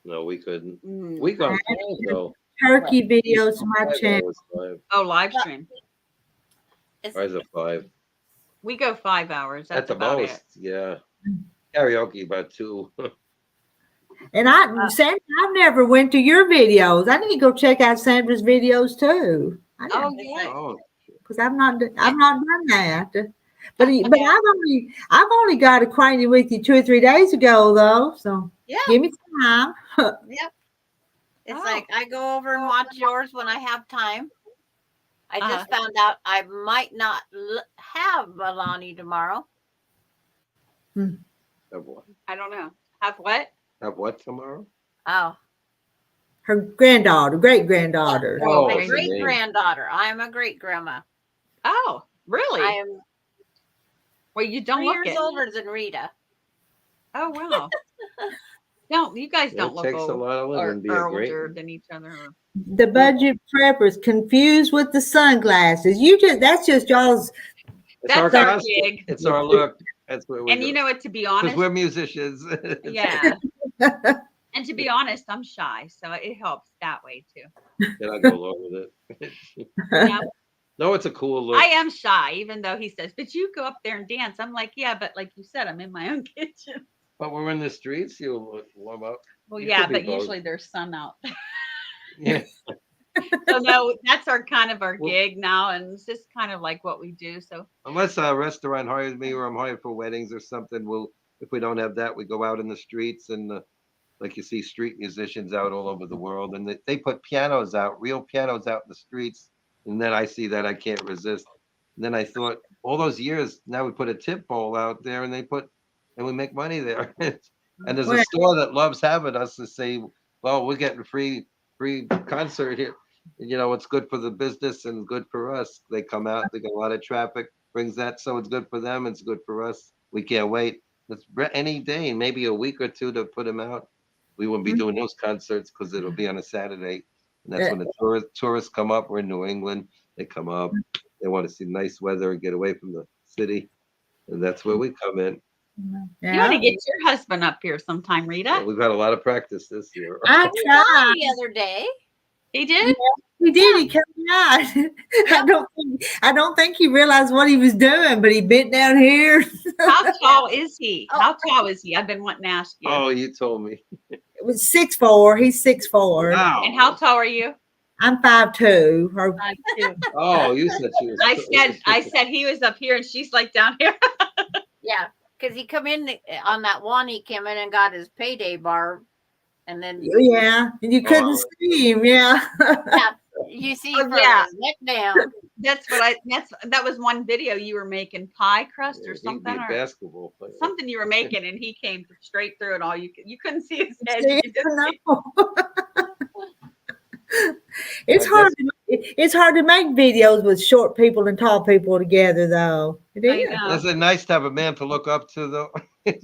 No, we couldn't. Mm. We got five though. Turkey videos to my 5 channel. hours, 5. Oh, live stream. Ours are 5 We go 5 hours. That's at the about most. it. Yeah, karaoke about 2. And Sandra, I've never went to your videos. I need to go check out Sandra's videos too. Oh, yeah. Oh, Because I've not done that. But I've only got acquainted with you 2 or 3 days ago though. So Yeah. give me time. Yep. It's like I go over and watch yours when I have time. I just found out I might not have Alani tomorrow. have what? I don't know. Have what? Have what tomorrow? Oh. Her granddaughter, great granddaughter. Oh, My what's her great name? granddaughter. I am a great grandma. Oh, really? I am Well, you don't 3 look years it. older than Rita. Oh, wow. No, you guys don't It look takes a old lot of living or, to be a or great older one. than each other. The budget preppers confused with the sunglasses. That's just y'all's. It's our That's our costume. gig. It's our look. That's what we And you know what, to be because honest, we're musicians. yeah. And to be honest, I'm shy, so it helps that way too. And I go along with it. Yeah. No, it's a cool look. I am shy, even though he says, but you go up there and dance. I'm like, yeah, but like you said, I'm in my own kitchen. But we're in the streets. You'll warm up. Well, You yeah, could be but both. usually there's sun out. Yeah. So no, that's our kind of our gig now, and it's just kind of like what we do. So Unless a restaurant hires me or I'm hired for weddings or something, if we don't have that, we go out in the streets and like you see street musicians out all over the world, and they put pianos out, real pianos out in the streets, and then I see that I can't resist. And then I thought, all those years, now we put a tip bowl out there, and we make money there. And there's a store that loves having us to say, well, we're getting free concert here. You know, it's good for the business and good for us. They come out, they get a lot of traffic, brings that, so it's good for them, it's good for us. We can't wait. It's any day, maybe a week or two to put them out. We wouldn't be doing those concerts because it'll be on a Saturday. And that's when the tourists come up. We're in New England. They come up. They want to see nice weather and get away from the city. And that's where we come in. you want to get your husband up here sometime, Rita. Yeah, we've had a lot of practice this year. I He tried. saw the other day. He did? He did. He came out. I don't think he realized what he was doing, but he bent down here. How tall is he? How tall is he? I've been wanting to ask you. Oh, you told me. It was 6'4". He's 6'4". Wow. And how tall are you? I'm 5'2". Or 5'2". Oh, you said she was. I said he was up here and she's like down here. Yeah, because he come in on that one. He came in and got his payday bar, and then yeah, and you couldn't see him. Yeah. yeah, you see Oh, from yeah. his neck down. That was one video you were making pie crust or He'd be something, a or basketball player. something you were making, and he came straight through it all. You couldn't see his head. See, You just see- no. It's hard to make videos with short people and tall people together, though. It I is. know. Is it nice to have a man to look up to, though? He's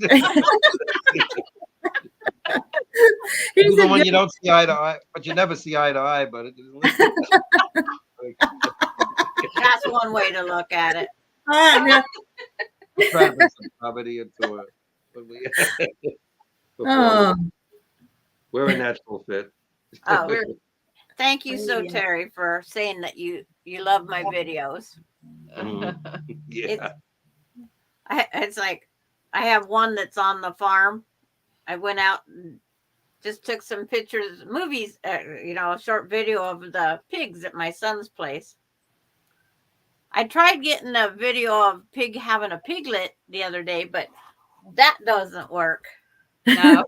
Even a when good- you don't see eye to eye, but you never see eye to eye. But That's one way to look at it. All right, now, we're trying to bring some comedy into it. When we, oh, we're a natural fit. Oh, thank you so, Yeah. Terry, for saying that you love my videos. Yeah. It's like I have one that's on the farm. I went out and just took some pictures, movies, a short video of the pigs at my son's place. I tried getting a video of pig having a piglet the other day, but that doesn't work. No.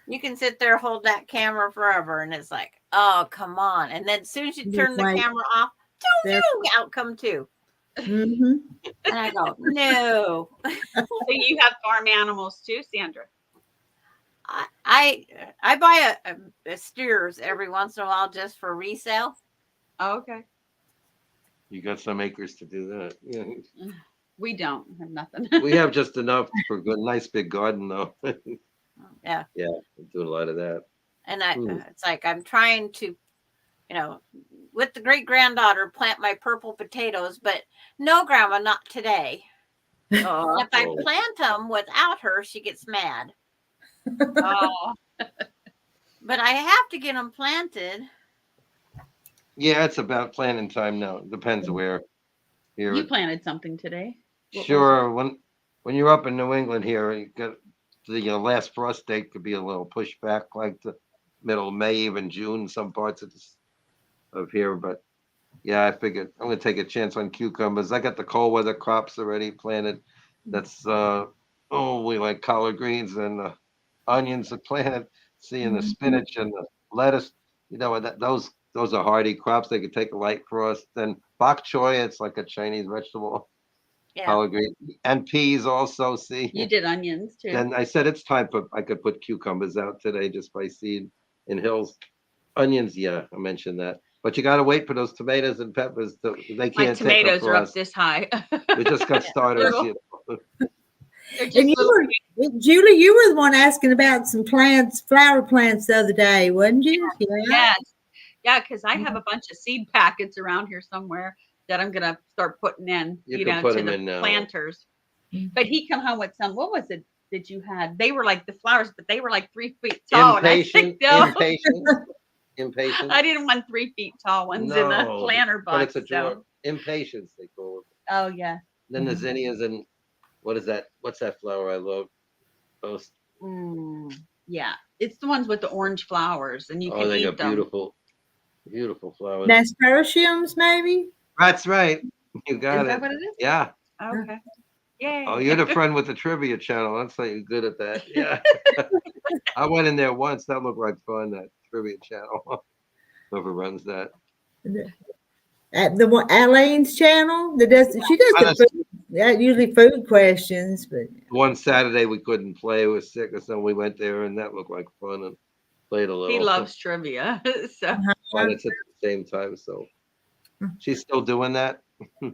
You can sit there, hold that camera forever, and it's like, oh, come on. And then as soon as you Just turn the wait. camera off, There. out come two. Mm-hmm. And I go, no. So you have farm animals too, Sandra? I buy a steers every once in a while just for resale. Oh, okay. You got some acres to do that. Yeah. We don't have nothing. We have just enough for a good, nice big garden though. Yeah. Yeah, we do a lot of that. And Hmm. it's like I'm trying to, with the great granddaughter, plant my purple potatoes, but no, Grandma, not today. Oh, If I plant them without her, she gets mad. oh. But I have to get them planted. Yeah, it's about planting time now. Depends where. Here, You planted something today. What was sure. When you're up in New England here, you got the last frost date could be a little pushback, like the middle of May, even June, some parts of here. But yeah, I figured I'm gonna take a chance on cucumbers. I got the cold weather crops already planted. That's we like collard greens and onions are planted. Seeing the spinach and the lettuce, those are hardy crops. They could take a light frost. Then bok choy, it's like a Chinese vegetable. Yeah. Collard green and peas also. See, You did onions too. then I said it's time I could put cucumbers out today just by seed in hills. Onions, yeah, I mentioned that. But you got to wait for those tomatoes and peppers. They My can't take a tomatoes are up frost. this high. We just got starters. Little. You know. They're just And little. Julie, you were the one asking about some plants, flower plants the other day, wasn't you? Yeah. Yes. Yeah, because I have a bunch of seed packets around here somewhere that I'm gonna start putting in, You can put to 'em the in now. planters. But he come home with some. What was it that you had? They were like the flowers, but they were like 3 feet tall. And I Impatient, think, no, impatient. I didn't want 3 feet tall ones in the No, planter but box. it's a So, drawer. Impatience, they call it. oh yeah. Then the zinnias and what is that? What's that flower I love? Those. Yeah, it's the ones with the orange flowers, and you Oh, can they eat got them. beautiful flowers. Nasturtiums, maybe? That's right. You got Is it. that what it is? Yeah. Okay. Yay. Oh, you're the friend with the trivia channel. That's how you're good at that. Yeah. I went in there once. That looked like fun, that trivia channel. Whoever runs that. At the one Alain's channel that does she does the food, usually food questions, but One Saturday we couldn't play. I was sick or something. We went there and that looked like fun and played a little. He loves trivia. So But it's at the same time. So she's still doing that.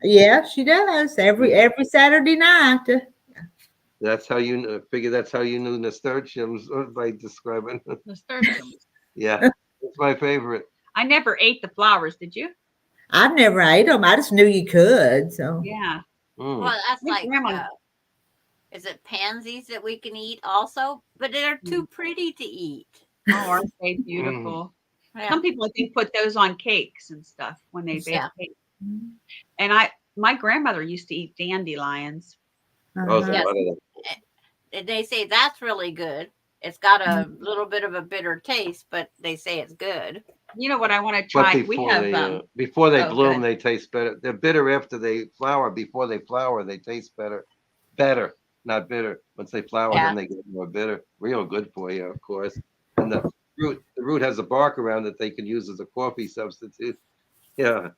yeah, she does every Saturday night. That's how you figure. That's how you knew nasturtiums by describing. nasturtiums. Yeah, it's my favorite. I never ate the flowers. Did you? I've never ate them. I just knew you could. So Yeah. Mm. Well, that's My like, grandma- is it pansies that we can eat also? But they're too pretty to eat. Oh, aren't they beautiful? Yeah. Some people, I think, put those on cakes and stuff when they bake Yeah. cakes. And my grandmother used to eat dandelions. Oh, there's a Yes. lot of them. And they say that's really good. It's got a little bit of a bitter taste, but they say it's good. You know what I want to But try? We have before they oh, bloom, good. they taste better. They're bitter after they flower. Before they flower, they taste better. Better, not bitter. Once they flower, Yeah. then they get more bitter. Real good for you, of course. And the root has a bark around that they can use as a coffee substitute. Yeah,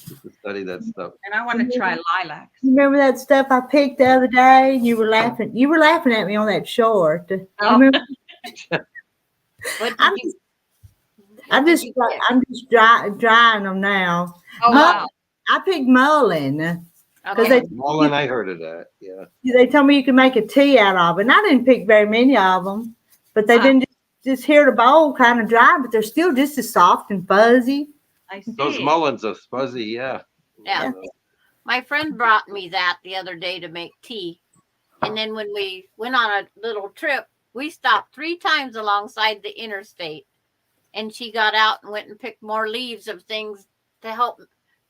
you can study that stuff. and I want to try lilacs. you remember that stuff I picked the other day? You were laughing. You were laughing at me on that short. Oh. Remember? What I'm did you, I'm just drying them now. Oh wow. I picked mullein. okay. Mullen, I heard of that. Yeah. They told me you can make a tea out of it. And I didn't pick very many of them, but they've been just here to bowl, kind of dry, but they're still just as soft and fuzzy. I see. Those mullins are fuzzy. Yeah. Yeah. My friend brought me that the other day to make tea. And then when we went on a little trip, we stopped 3 times alongside the interstate. And she got out and went and picked more leaves of things to help.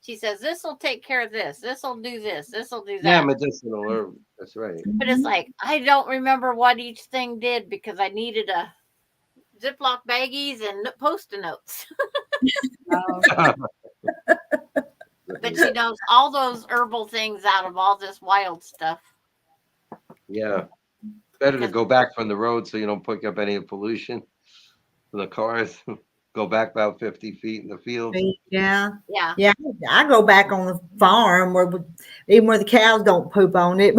She says, this will take care of this. This will do this. This will do that. Yeah, medicinal herb. That's right. But it's like, I don't remember what each thing did because I needed a Ziploc baggies and Post-it notes. But she knows all those herbal things out of all this wild stuff. Yeah. better to go back from the road so you don't pick up any pollution from the cars. Go back about 50 feet in the field. Yeah. Yeah. Yeah. I go back on the farm even where the cows don't poop on it.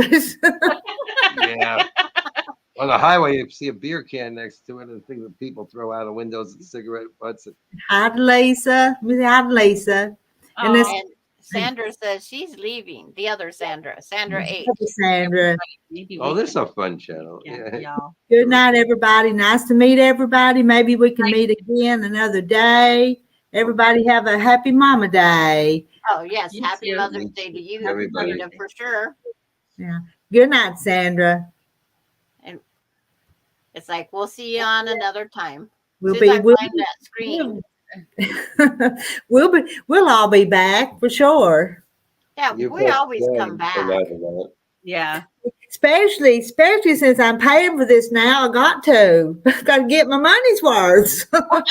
Yeah. On the highway, you see a beer can next to it, and things that people throw out of windows and cigarette butts. Hi to Lisa. Hi to Lisa. And this And Sandra says she's leaving. The other Sandra, Sandra H. Sandra. Maybe Oh, we this is can- a fun channel. yeah, Yeah. y'all. Good night, everybody. Nice to meet everybody. Maybe we can meet again another day. Everybody have a happy Mama Day. Oh, yes. You Happy too. Mother's Day to you, Everybody. Rita, for sure. Yeah. Good night, Sandra. It's like, we'll see you on another time. We'll As soon as be I find that screen. we'll all be back for sure. Yeah, You we press always play come for back. life of that. Yeah. Especially since I'm paying for this now. I got to get my money's worth. What?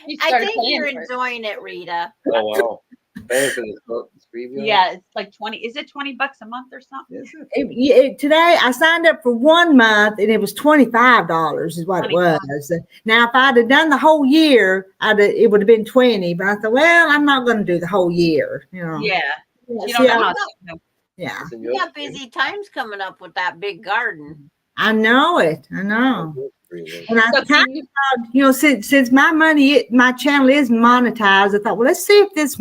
You I started think playing you're first. enjoying it, Rita. Oh, wow. Paying for this preview? Yeah, it's like 20. Is it $20 a month or something? Is it? Today I signed up for 1 month and it was $25 is what it was. Now if I'd have done the whole year, it would have been 20. But I thought, well, I'm not going to do the whole year. You know. Yeah. You See, don't know I- how soon. yeah. It's in You your got busy times coming up with that big garden. I know it. I know. screen. And I So kind can you, of, since my channel is monetized, I thought, well, let's see if this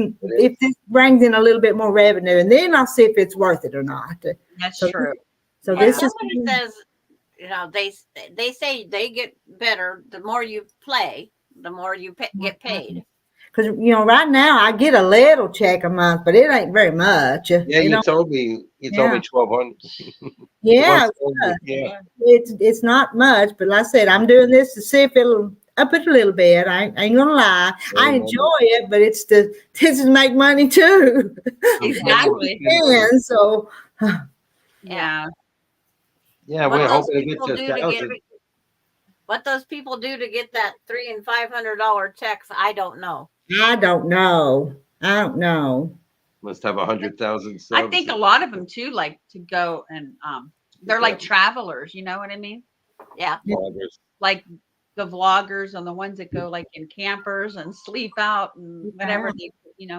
brings in a little bit more revenue, and then I'll see if it's worth it or not. that's So- true. So And this is somebody says, they say they get better the more you play, the more you get paid. because right now I get a little check a month, but it ain't very much. Yeah, you know? told me. You told me 1,200. Yeah, Yeah. it's not much, but like I said, I'm doing this to see if it'll up it a little bit. I ain't gonna lie, I enjoy it, but this is make money too. Exactly. And so Yeah. Yeah, What we're those hoping to get people to do to get 1,000. what those people do to get that $300 and $500 checks, I don't know. I don't know. Must have 100,000 subs. I think a lot of them too like to go and they're like travelers, you know what I mean? Yeah. Bloggers. Like the vloggers and the ones that go like in campers and sleep out and whatever they,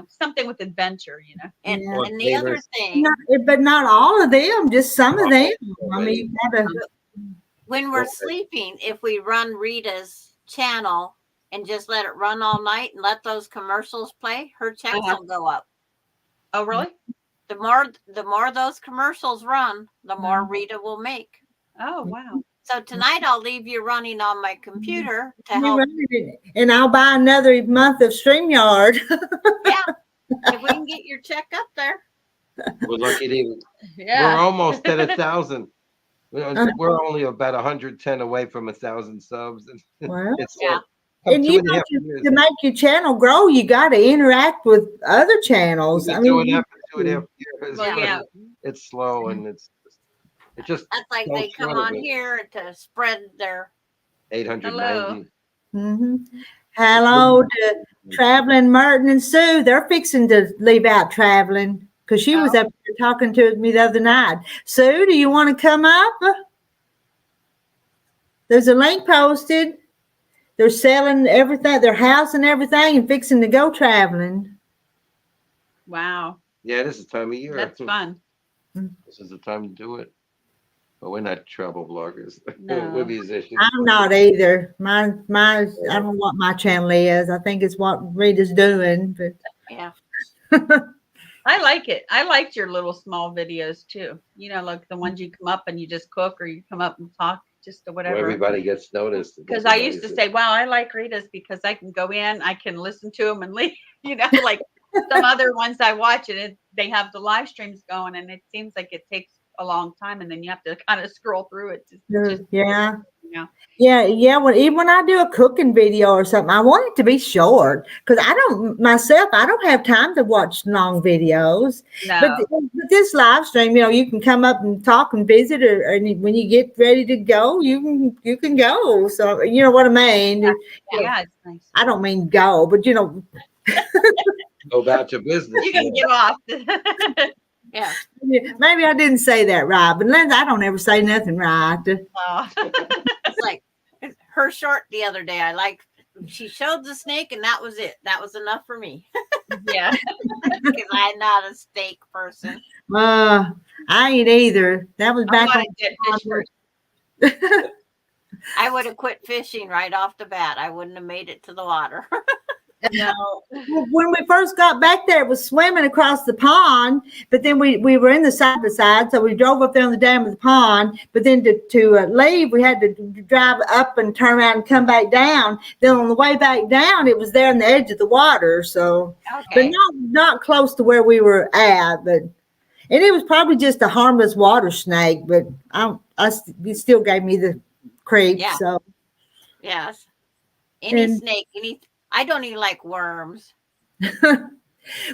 something with adventure, And Yeah. and the other thing, But not all of them, just some of them. I mean, you gotta, when we're Okay. sleeping, if we run Rita's channel and just let it run all night and let those commercials play, her checks will go up. Oh, really? The more those commercials run, the more Rita will make. Oh, wow. So tonight I'll leave you running on my computer to you help. run it, and I'll buy another month of StreamYard. Yeah, if we can get your check up there. We're lucky to even. Yeah. We're almost at 1,000. We're only about 110 away from 1,000 subs. And Wow. it's Yeah. And two you and a know, half years. to make your channel grow, you got to interact with other channels. We've I been doing mean, that for 2.5 years. Well, but yeah. It's slow and it just That's like Don't they come short of on it. here to spread their. 890. hello to Traveling Merton and Sue. They're fixing to leave out traveling because she was up there talking to me the other night. Sue, do you want to come up? There's a link posted. They're selling everything, their house and everything, and fixing to go traveling. Wow. Yeah, this is the time of year. That's fun. This is the time to do it. But we're not travel bloggers. No. We're musicians. I'm not either. My, I don't know what my channel is. I think it's what Rita's doing, but Yeah. I like it. I liked your little small videos too. Like the ones you come up and you just cook or you come up and talk just to Where whatever. everybody gets noticed. Because I used to say, wow, I like Rita's because I can go in, I can listen to them and leave, like some other ones I watch and they have the live streams going and it seems like it takes a long time and then you have to kind of scroll through it. yeah. Yeah. Even when I do a cooking video or something, I want it to be short because I don't have time to watch long videos. No. But this live stream, you can come up and talk and visit, or when you get ready to go, you can go. So you know what I mean. Yeah, it's nice. I don't mean go, but Go about your business. You can get off. Yeah. Maybe I didn't say that right, but Lindsay, I don't ever say nothing right. It's like her short the other day. She showed the snake and that was it. That was enough for me. Yeah. Because I'm not a steak person. I ain't either. That was I back want on. to get fish first. I would have quit fishing right off the bat. I wouldn't have made it to the water. No. When we first got back there, it was swimming across the pond, but then we were in the side by side, so we drove up there on the dam of the pond. But then to leave, we had to drive up and turn around and come back down. Then on the way back down, it was there on the edge of the water. So, Okay. but not close to where we were at. But and it was probably just a harmless water snake, but it still gave me the creeps. Yeah. So Yes. Any And- snake, I don't even like worms.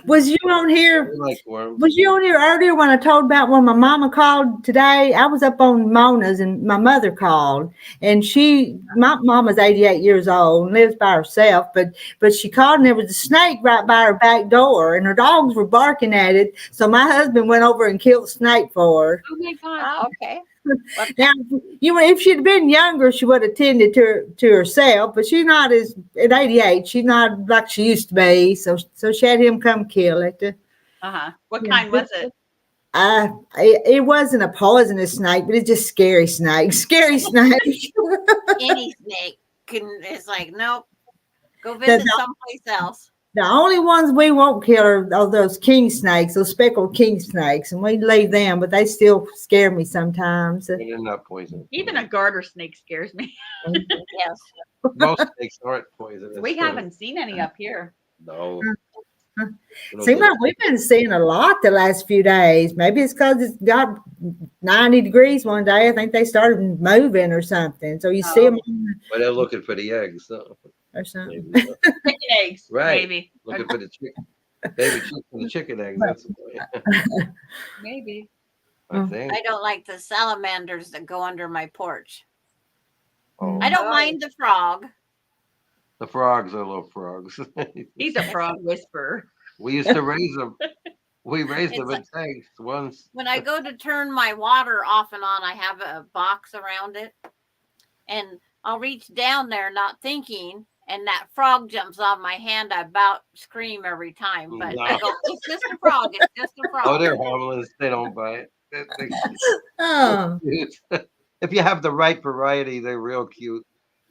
was you on here? I like worms. Was you on here earlier when I told about when my mama called today? I was up on Mona's and my mother called, and my mama's 88 years old and lives by herself, but she called and there was a snake right by her back door and her dogs were barking at it. So my husband went over and killed the snake for her. Oh my God. Okay. Now, if she'd been younger, she would have tended to herself, but she's not at 88. She's not like she used to be. So she had him come kill it. Uh-huh. What Yeah. kind was it? It wasn't a poisonous snake, but it's just scary snake. Scary snake. Any snake is like, nope. Go visit someplace else. The only ones we won't kill are those king snakes, those speckled king snakes, and we leave them, but they still scare me sometimes. They're not poison. Even a garter snake scares me. Yes. Most snakes aren't poisonous. We haven't seen any up here. No. Seems like we've been seeing a lot the last few days. Maybe it's because it's got 90 degrees one day. I think they started moving or something. So you see them But they're looking for the eggs. So. or something. Maybe. Chicken eggs. Right. Maybe. Looking for the chicken. Baby chicken for the chicken eggs. That's the point. Maybe. I think. I don't like the salamanders that go under my porch. Oh. I don't mind the frog. The frogs are little frogs. He's a frog whisperer. We used to raise them. We raised them in It's tanks once. When I go to turn my water off and on, I have a box around it. And I'll reach down there not thinking, and that frog jumps on my hand. I about scream every time. But I go, it's just a frog. It's just a frog. Oh, they're harmless. They don't bite. Oh, If you have the right variety, they're real cute.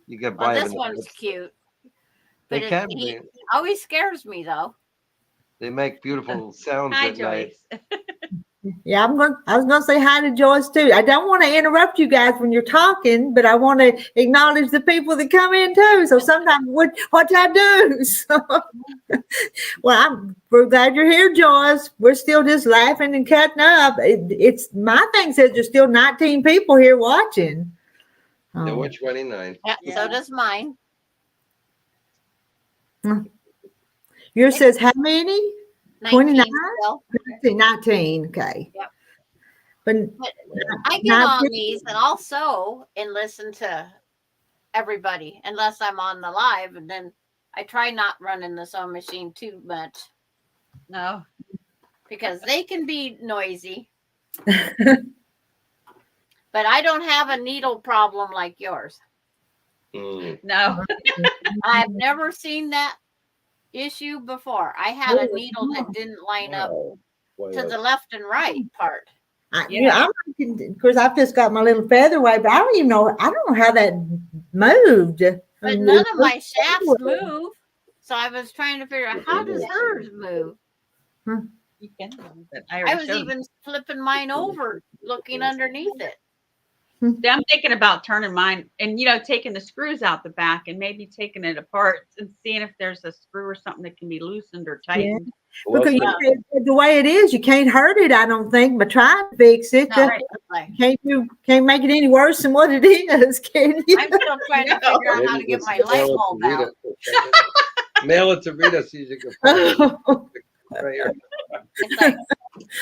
You get Well, by this them. one's cute. They But can he be. always scares me, though. They make beautiful sounds Hi, at night. Joyce. yeah. I was going to say hi to Joyce too. I don't want to interrupt you guys when you're talking, but I want to acknowledge the people that come in too. So sometimes what I do. So, well, we're glad you're here, Joyce. We're still just laughing and cutting up. It's my thing says there's still 19 people here watching. There were 29. Yeah, so does mine. Yours says how many? 19 29? still. 19. Okay. Yep. But I get not- on these and also and listen to everybody unless I'm on the live, and then I try not running the sewing machine too much No. because they can be noisy. But I don't have a needle problem like yours. Mm. No. I've never seen that issue before. I had a needle that didn't line up Wow. to the left and right part. I'm of course I've just got my little featherweight, but I don't even know. I don't know how that moved. But none of my shafts move. So I was trying to figure out how does hers move. You can move it. I was even flipping mine over, looking underneath it. I'm thinking about turning mine and, taking the screws out the back and maybe taking it apart and seeing if there's a screw or something that can be loosened or tightened. Because the way it is, you can't hurt it. I don't think, but try to fix it. No, Can't make it any worse than what it is, can you? I'm still trying to figure out how to get my light bulb out. Mail it to Rita so you can It's like,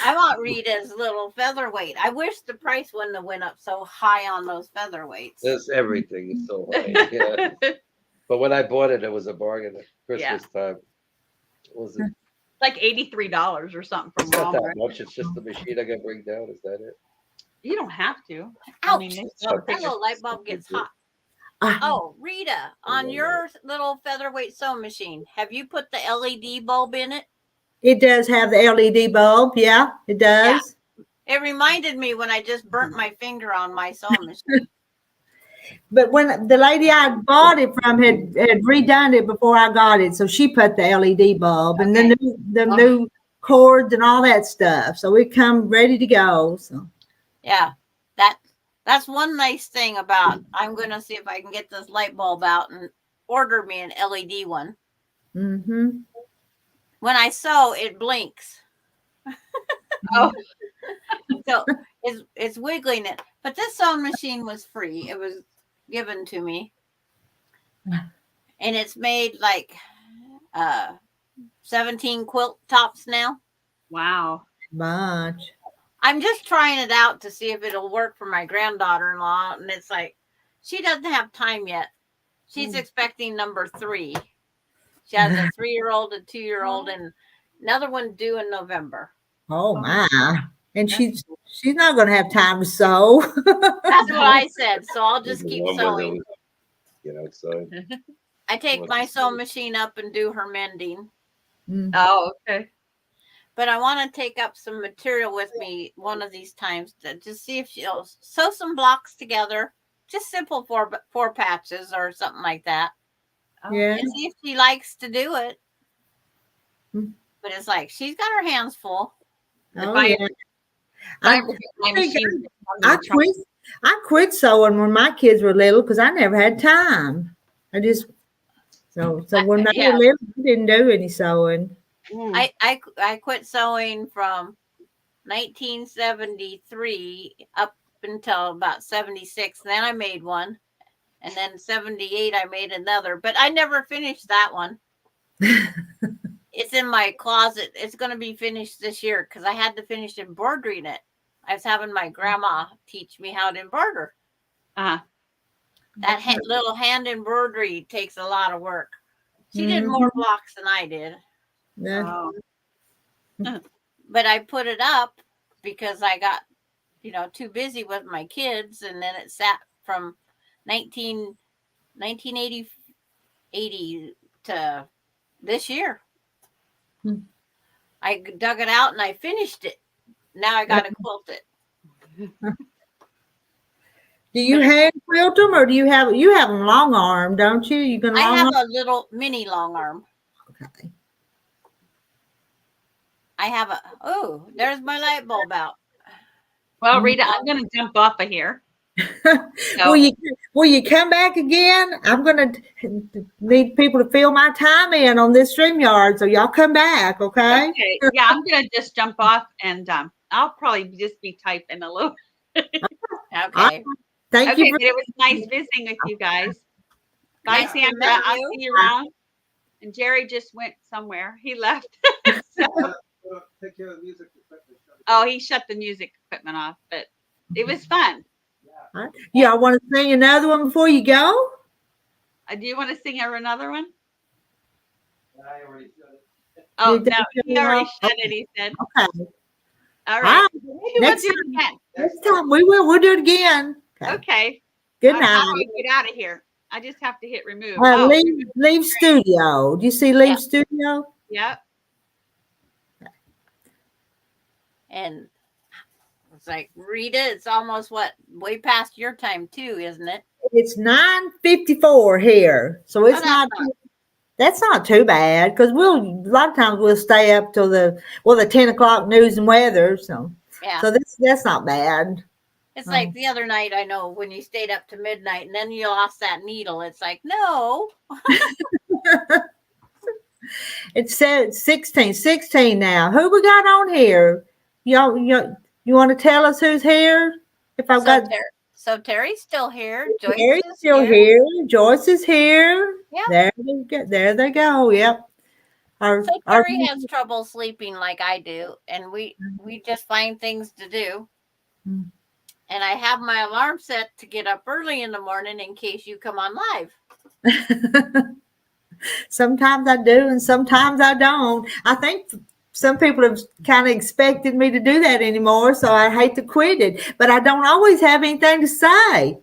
I want Rita's little featherweight. I wish the price wouldn't have went up so high on those featherweights. There's everything is so high. Yeah. But when I bought it, it was a bargain at Christmas time. Was it? like $83 or something from It's not that Walmart. much. It's just the machine I got to bring down. Is that it? You don't have to. Ouch! they That sell Okay. little light bulb gets hot. Ah, Oh, Rita, on your little featherweight sewing machine, have you put the LED bulb in it? it does have the LED bulb. Yeah, it does. It reminded me when I just burnt my finger on my sewing machine. But when the lady I bought it from had redone it before I got it, so she put the LED bulb and Okay. the new cords and all that stuff. So it come ready to go. So Yeah, that's one nice thing about. I'm gonna see if I can get this light bulb out and order me an LED one. mm-hmm. When I sew, it blinks. Oh, So it's wiggling it. But this sewing machine was free. It was given to me. And it's made like 17 quilt tops now. wow. Much. I'm just trying it out to see if it'll work for my granddaughter-in-law. And it's like, she doesn't have time yet. She's expecting number 3. She has a 3-year-old, a 2-year-old, and another one due in November. Oh my. And she's not gonna have time to sew. That's what I said. So I'll just There's keep one where there sewing. was- Get outside. I take What's my this sewing one? machine up and do her mending. Oh, okay. But I want to take up some material with me one of these times to just see if she'll sew some blocks together. Just simple four patches or something like that. Yeah. And see if she likes to do it. Hmm. But it's like she's got her hands full. Oh, I- yeah. I I, ever get my think machine, I quit sewing when my kids were little because I never had time. So when they Yeah. were little, I didn't do any sewing. I quit sewing from 1973 up until about 76. Then I made one. And then 78, I made another. But I never finished that one. It's in my closet. It's going to be finished this year because I had to finish embroidering it. I was having my grandma teach me how to embroider. uh, That little hand embroidery takes a lot of work. She did more blocks than I did. Yeah. But I put it up because I got, too busy with my kids. And then it sat from 1980 to this year. I dug it out and I finished it. Now I got to quilt it. Do you hand quilt them or do you have them long arm, don't you? You can I long have arm? a little mini long arm. Okay. I have there's my light bulb out. well, Rita, I'm going to jump off of here. Will you come back again? I'm gonna need people to fill my time in on this StreamYard, so y'all come back, okay? Okay. Yeah, I'm going to just jump off and I'll probably just be typing a little. Okay. Thank Okay, you. but it was nice visiting with you guys. Bye, Nice to Sandra. meet I'll you. see you around. And Jerry just went somewhere. He left. So- Take care of the music equipment. oh, he shut the music equipment off, but it was fun. Y'all want to sing another one before you go? Do you want to sing her another one? I already said it. Oh, Did they no, shut he it already off? shut it, he said. Okay. All right. Maybe we'll Next do it again. Next time we will. We'll do it again. Okay. Okay. Good How night. do I get out of here? I just have to hit remove. Leave studio. Do you see leave studio? Yep. And it's like, Rita, it's almost way past your time too, isn't it? It's 9:54 here, so it's that's That's not too bad because a lot of times we'll stay up till the 10 o'clock news and weather. So Yeah. so that's not bad. It's like the other night, I know, when you stayed up to midnight and then you lost that needle. It's like, no. It's 16 now. Who we got on here? Y'all, you want to tell us who's here? If I've got So Terry's still here. Joyce Terry's is still here. Joyce is here. Yeah. There they go. Yep. So Terry has trouble sleeping like I do, and we just find things to do. Mm. And I have my alarm set to get up early in the morning in case you come on live. Sometimes I do, and sometimes I don't. I think some people have kind of expected me to do that anymore, so I hate to quit it. But I don't always have anything to say. I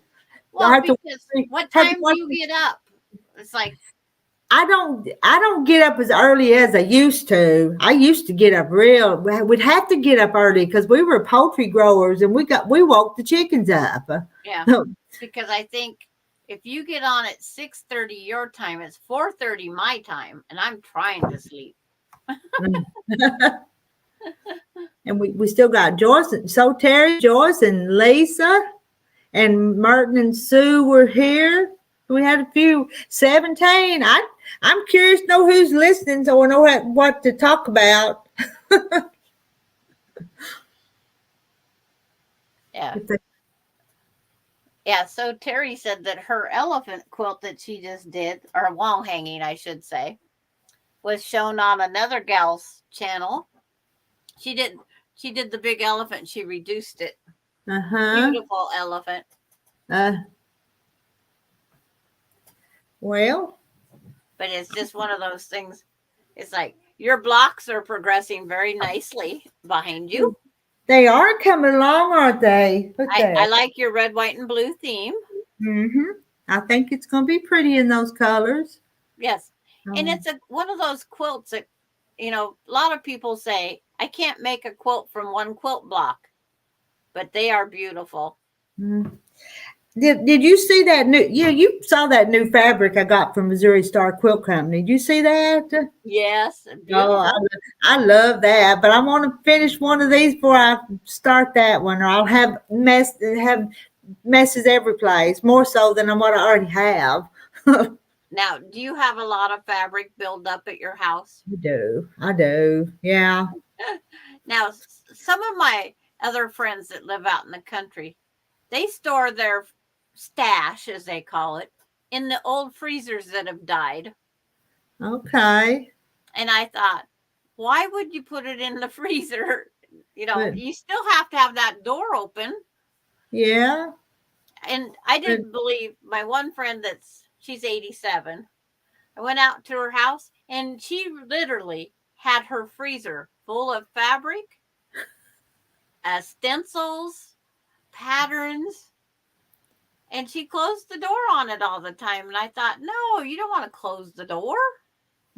Well, have to because what have to time do watch you get up? It's like, I don't get up as early as I used to. I used to get up we'd have to get up early because we were poultry growers and we woke the chickens up. yeah, because I think if you get on at 6:30 your time, it's 4:30 my time, and I'm trying to sleep. And we still got Joyce, so Terry, Joyce, and Lisa, and Merton and Sue were here. We had a few 17. I'm curious to know who's listening, so I know what to talk about. Yeah. Yeah, so Terry said that her elephant quilt that she just did, or wall hanging, I should say, was shown on another gal's channel. She did the big elephant. She reduced it. Beautiful elephant. Well, but it's just one of those things. It's like your blocks are progressing very nicely behind you. They are coming along, aren't they? I like your red, white, and blue theme. I think it's going to be pretty in those colors. Yes. And it's one of those quilts that, a lot of people say, I can't make a quilt from one quilt block, but they are beautiful. Did you see that new? Yeah, you saw that new fabric I got from Missouri Star Quilt Company. Did you see that? Yes. Oh, I love that. But I want to finish one of these before I start that one, or I'll have messes every place, more so than what I already have. Now, do you have a lot of fabric built up at your house? I do. Yeah. Now, some of my other friends that live out in the country, they store their stash, as they call it, in the old freezers that have died. Okay. And I thought, why would you put it in the freezer? You still have to have that door open. Yeah. And I didn't believe my one friend she's 87. I went out to her house and she literally had her freezer full of fabric, stencils, patterns, and she closed the door on it all the time. And I thought, no, you don't want to close the door.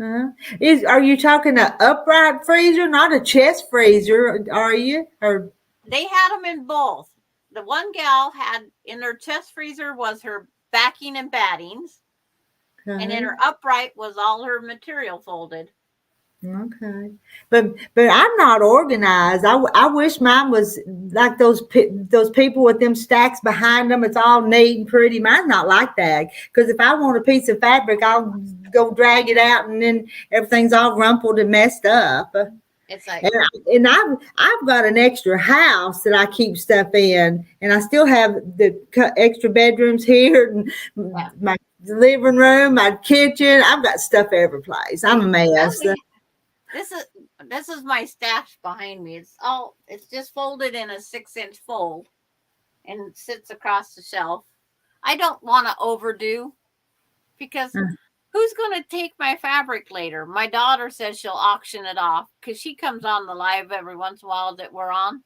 Are you talking an upright freezer, not a chest freezer? Are you? Or they had them in both. The one gal had in her chest freezer was her backing and battings, and in her upright was all her material folded. Okay, but I'm not organized. I wish mine was like those people with them stacks behind them. It's all neat and pretty. Mine's not like that, because if I want a piece of fabric, I'll go drag it out, and then everything's all rumpled and messed up. It's like, and I've got an extra house that I keep stuff in, and I still have the extra bedrooms here, and my living room, my kitchen. I've got stuff every place. I'm a mess. This is my stash behind me. It's just folded in a 6-inch fold and sits across the shelf. I don't want to overdo, because who's going to take my fabric later? My daughter says she'll auction it off, because she comes on the live every once in a while that we're on.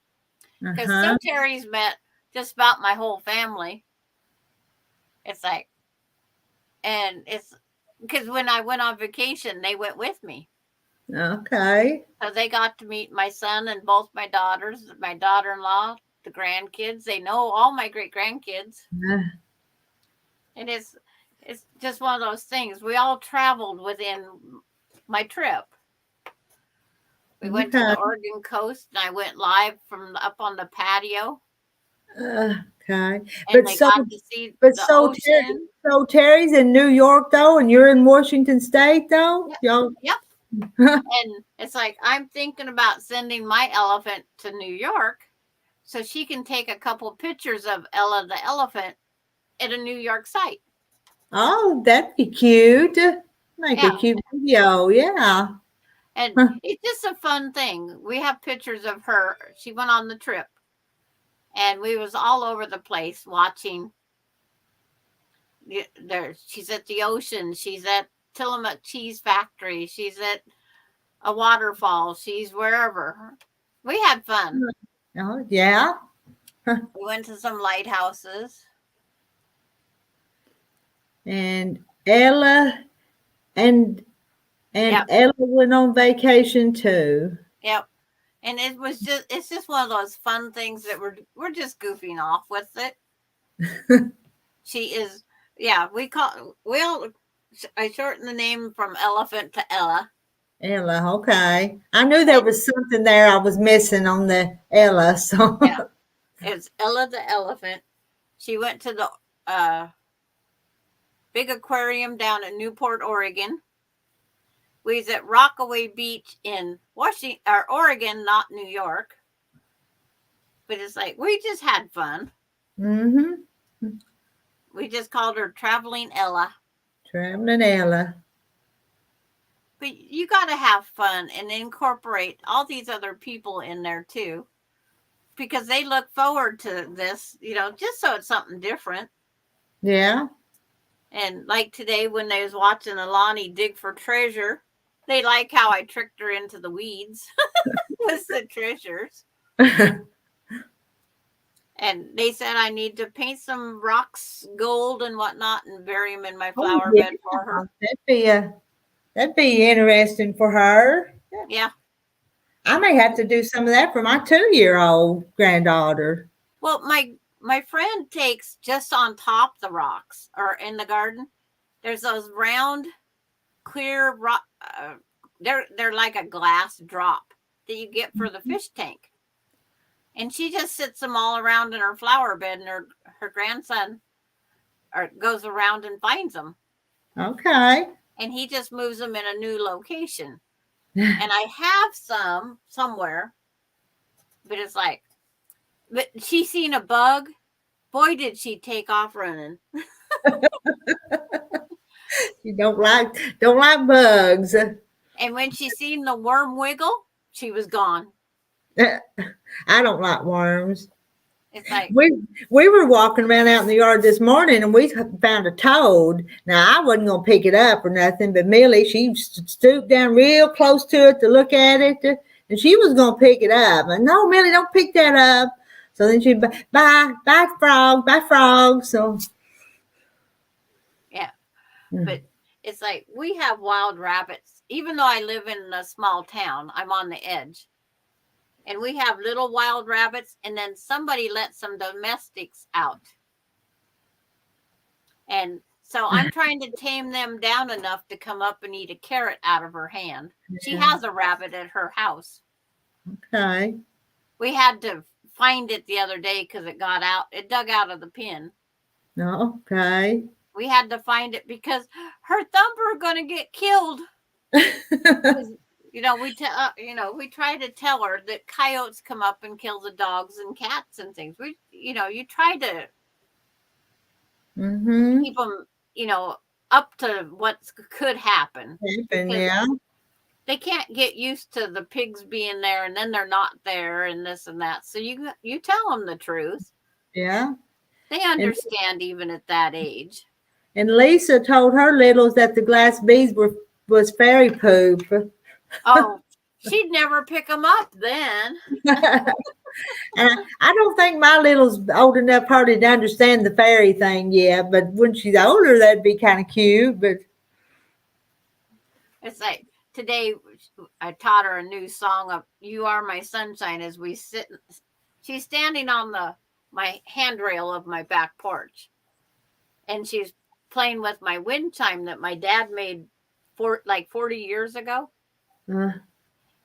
Because Terry's met just about my whole family. It's like, and it's because when I went on vacation, they went with me. Okay. So they got to meet my son and both my daughters, my daughter-in-law, the grandkids. They know all my great-grandkids. And it's just one of those things. We all traveled within my trip. We went to the Oregon coast, and I went live from up on the patio. Okay. So Terry's in New York, though, and you're in Washington State, though? Yep. And it's like, I'm thinking about sending my elephant to New York so she can take a couple pictures of Ella the elephant at a New York site. Oh, that'd be cute. Make a cute video, yeah. And it's just a fun thing. We have pictures of her. She went on the trip, and we was all over the place watching. She's at the ocean. She's at Tillamook Cheese Factory. She's at a waterfall. She's wherever. We had fun. Oh, yeah. We went to some lighthouses. And Ella and Yep. Ella went on vacation too. Yep. And it's just one of those fun things that we're just goofing off with it. She is, yeah, I shortened the name from Elephant to Ella. Ella, okay. I knew there was something there I was missing on the Ella, so Yeah. It's Ella the elephant. She went to the big aquarium down in Newport, Oregon. We was at Rockaway Beach in Oregon, not New York. But it's like we just had fun. Mm-hmm. We just called her Traveling Ella. Traveling Ella. But you got to have fun and incorporate all these other people in there too, because they look forward to this, just so it's something different. Yeah. And like today when they was watching Alani dig for treasure, they like how I tricked her into the weeds with the treasures. And they said I need to paint some rocks gold and whatnot and bury them in my flower bed for her. That'd be interesting for her. Yeah. I may have to do some of that for my 2-year-old granddaughter. Well, my friend takes just on top the rocks or in the garden. There's those round, clear rock. They're like a glass drop that you get for the fish tank. And she just sits them all around in her flower bed, and her grandson goes around and finds them. Okay. And he just moves them in a new location. And I have some somewhere, but it's like, but she seen a bug. Boy, did she take off running. You don't like bugs. And when she seen the worm wiggle, she was gone. I don't like worms. It's like we were walking around out in the yard this morning and we found a toad. Now I wasn't gonna pick it up or nothing, but Millie, she stooped down real close to it to look at it, and she was gonna pick it up. And no, Millie, don't pick that up. So then she bye frog. So yeah, but it's like we have wild rabbits. Even though I live in a small town, I'm on the edge. And we have little wild rabbits, and then somebody let some domestics out. And so I'm trying to tame them down enough to come up and eat a carrot out of her hand. She has a rabbit at her house. Okay. We had to find it the other day because it got out. It dug out of the pen. Okay. We had to find it because her thumper going to get killed. We try to tell her that coyotes come up and kill the dogs and cats and things. You try to keep them, up to what could happen. Yeah. They can't get used to the pigs being there and then they're not there and this and that. So you tell them the truth. Yeah. They understand even at that age. And Lisa told her littles that the glass beads was fairy poop. Oh, she'd never pick them up then. And I don't think my little's old enough hardly to understand the fairy thing yet, but when she's older, that'd be kind of cute. But it's like today I taught her a new song of You Are My Sunshine as we sit. She's standing on my handrail of my back porch, and she's playing with my wind chime that my dad made 40 years ago.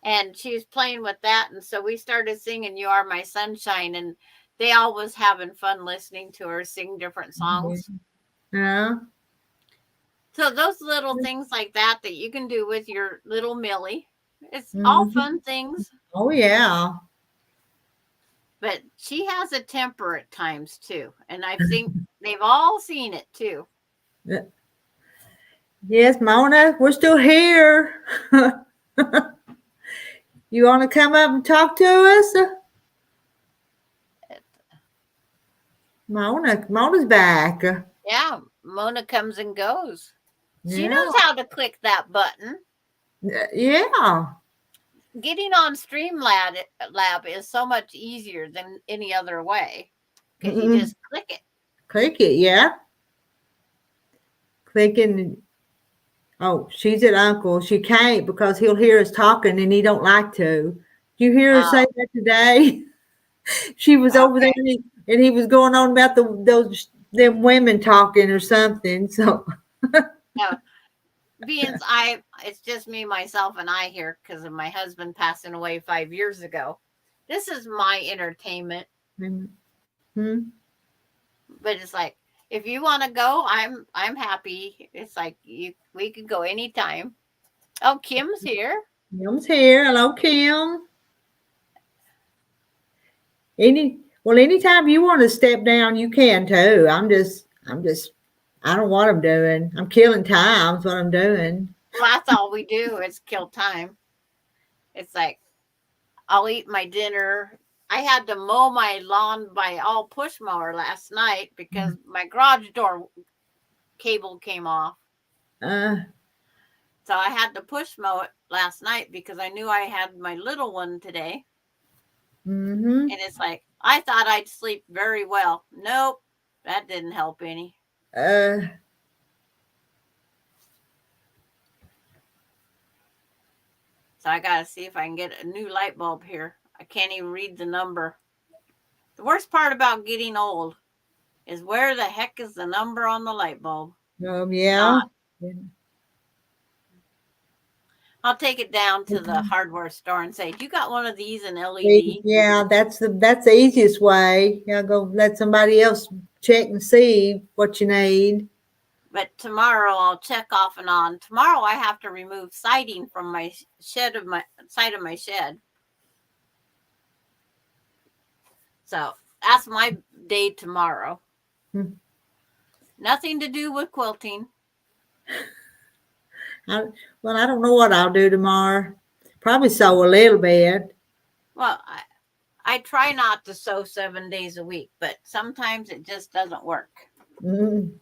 And she was playing with that, and so we started singing You Are My Sunshine, and they all was having fun listening to her sing different songs. Yeah. So those little things like that you can do with your little Millie, it's all fun things. Oh yeah. But she has a temper at times too, and I think they've all seen it too. Yes, Mona, we're still here. You want to come up and talk to us? Mona's back. Yeah, Mona comes and goes. She knows how to click that button. Yeah. getting on Streamlab is so much easier than any other way because you Mm-mm. just click it. Click it, yeah. Clicking. Oh, she's at Uncle. She can't because he'll hear us talking and he don't like to. Did you hear her say that today? She was over there and he was going on about them women talking or something. So No, it's just me, myself, and I here because of my husband passing away 5 years ago. This is my entertainment, hmm. but it's like if you want to go, I'm happy. It's like we could go anytime. Oh, Kim's here. Kim's here. Hello, Kim. Anytime you want to step down, you can too. I don't know what I'm doing. I'm killing time. That's what I'm doing. Well, that's all we do is kill time. It's like I'll eat my dinner. I had to mow my lawn by all push mower last night because my garage door cable came off. So I had to push mow it last night because I knew I had my little one today. Mm-hmm. And it's like, I thought I'd sleep very well. Nope, that didn't help any. So I got to see if I can get a new light bulb here. I can't even read the number. The worst part about getting old is where the heck is the number on the light bulb? Yeah. I'll take it down to the hardware store and say, "You got one of these in LED?" Yeah, that's the easiest way. Yeah, go let somebody else check and see what you need. But tomorrow I'll check off and on. Tomorrow I have to remove siding from my side of my shed. So that's my day tomorrow. Nothing to do with quilting. I don't know what I'll do tomorrow. Probably sew a little bit. Well, I try not to sew 7 days a week, but sometimes it just doesn't work. Mm.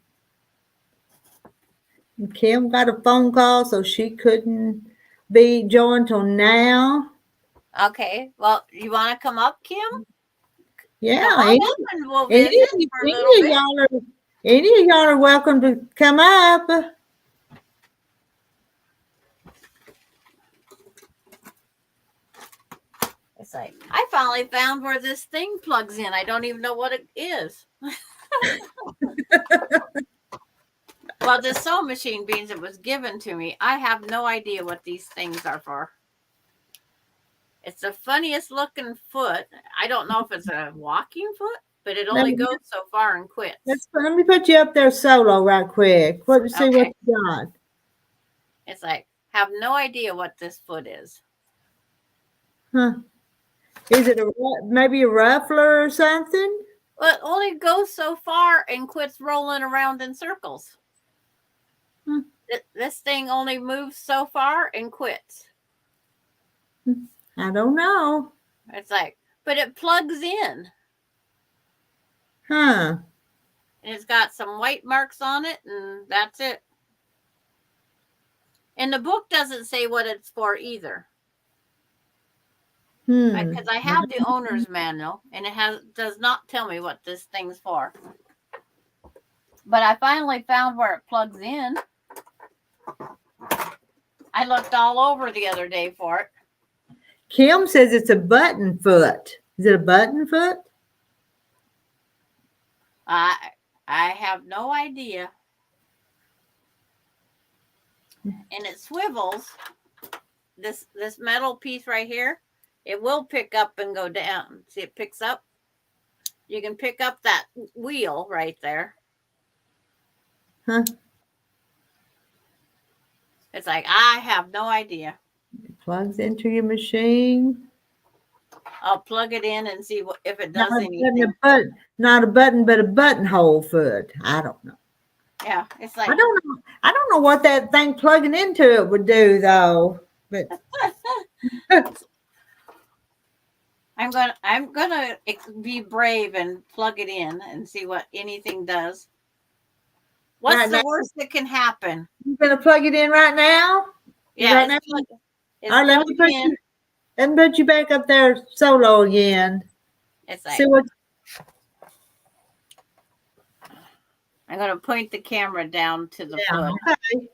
Kim got a phone call, so she couldn't be joined till now. Okay. Well, you want to come up, Kim? Yeah. Come on up and we'll visit for a little bit. Any of y'all are welcome to come up. It's like, I finally found where this thing plugs in. I don't even know what it is. Well, this sewing machine beans that was given to me, I have no idea what these things are for. It's the funniest looking foot. I don't know if it's a walking foot, but it only goes so far and quits. Let me put you up there solo right quick. See what you got. It's like, have no idea what this foot is. Huh. Is it maybe a ruffler or something? Well, it only goes so far and quits rolling around in circles. This thing only moves so far and quits. I don't know. It's like, but it plugs in. Huh. And it's got some white marks on it, and that's it. And the book doesn't say what it's for either. Because I have the owner's manual, and it does not tell me what this thing's for. But I finally found where it plugs in. I looked all over the other day for it. Kim says it's a button foot. Is it a button foot? I have no idea. And it swivels. This metal piece right here, it will pick up and go down. See, it picks up. You can pick up that wheel right there. Huh. It's like, I have no idea. It plugs into your machine. I'll plug it in and see if it does anything. Not a button, but a buttonhole foot. I don't know. Yeah, it's like, I don't know what that thing plugging into it would do though. But I'm gonna be brave and plug it in and see what anything does. What's Right the now? worst that can happen? You gonna plug it in right now? Yeah, Right now? it's All right, let me plugged put in. and put you back up there solo again. It's like See what? I'm gonna point the camera down to the Yeah, foot. okay.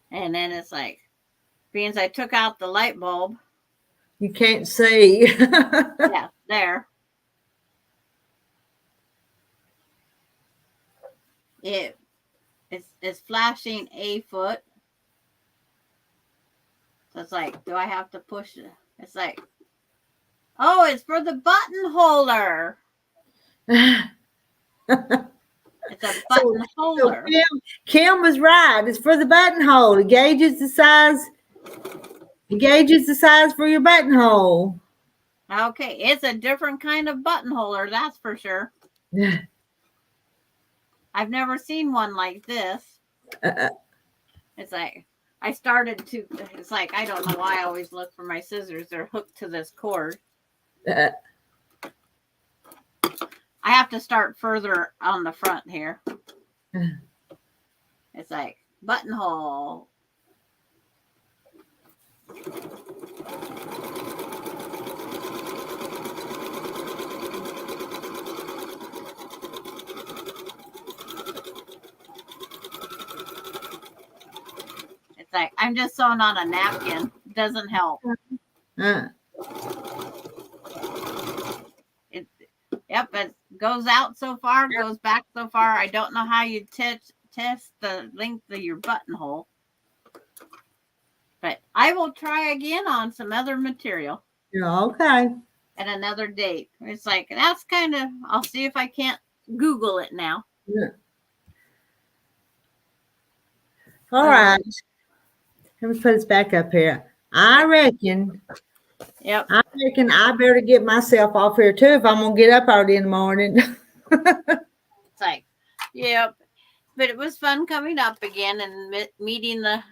And then it's like, being I took out the light bulb. You can't see. Yeah, there. It's flashing a foot. So it's like, do I have to push it? It's like, oh, it's for the button holder. It's a button holder. Kim was right. It's for the buttonhole. It gauges the size. It gauges the size for your buttonhole. Okay, it's a different kind of button holder, that's for sure. I've never seen one like this. It's like, it's like, I don't know why I always look for my scissors. They're hooked to this cord. I have to start further on the front here. It's like, buttonhole. It's like, I'm just sewing on a napkin. Doesn't help. Yep, it goes out so far, goes back so far. I don't know how you test the length of your buttonhole. But I will try again on some other material. Yeah, okay. At another date. It's like, that's kind of, I'll see if I can't Google it now. Yeah. All right. Let me put this back up here. I reckon I better get myself off here too if I'm gonna get up early in the morning. It's like, yep. But it was fun coming up again and meeting the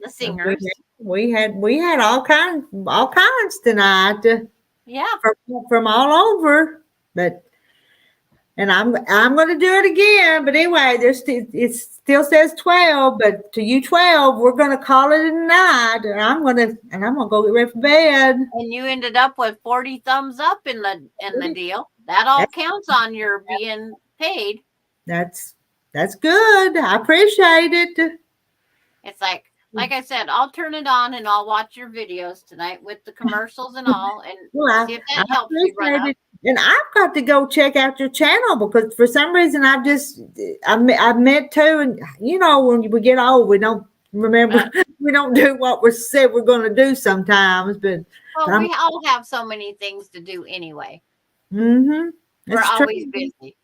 singers. We had all kinds tonight. Yeah. From all over. And I'm going to do it again. But anyway, it still says 12. But to you 12, we're going to call it a night. And I'm going to go get ready for bed. And you ended up with 40 thumbs up in the deal. That all counts on your being paid. That's good. I appreciate it. It's like I said, I'll turn it on and I'll watch your videos tonight with the commercials and all, and see if that helps you run up. And I've got to go check out your channel because for some reason I meant to, and you know, when we get old, we don't remember, we don't do what we said we're going to do sometimes. But we all have so many things to do anyway. Mm-hmm. We're always busy.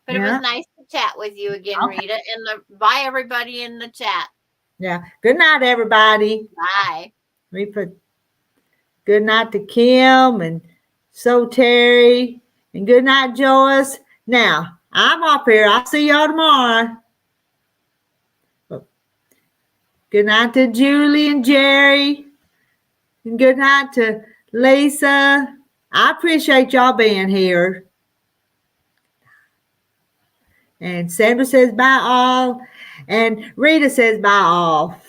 But it was nice to chat with you again, Rita, and bye everybody in the chat. Yeah. Good night, everybody. Bye. We put good night to Kim and Terry, and good night, Joyce. Now, I'm up here. I'll see y'all tomorrow. Good night to Julie and Jerry, and good night to Lisa. I appreciate y'all being here. And Sandra says bye all, and Rita says bye all.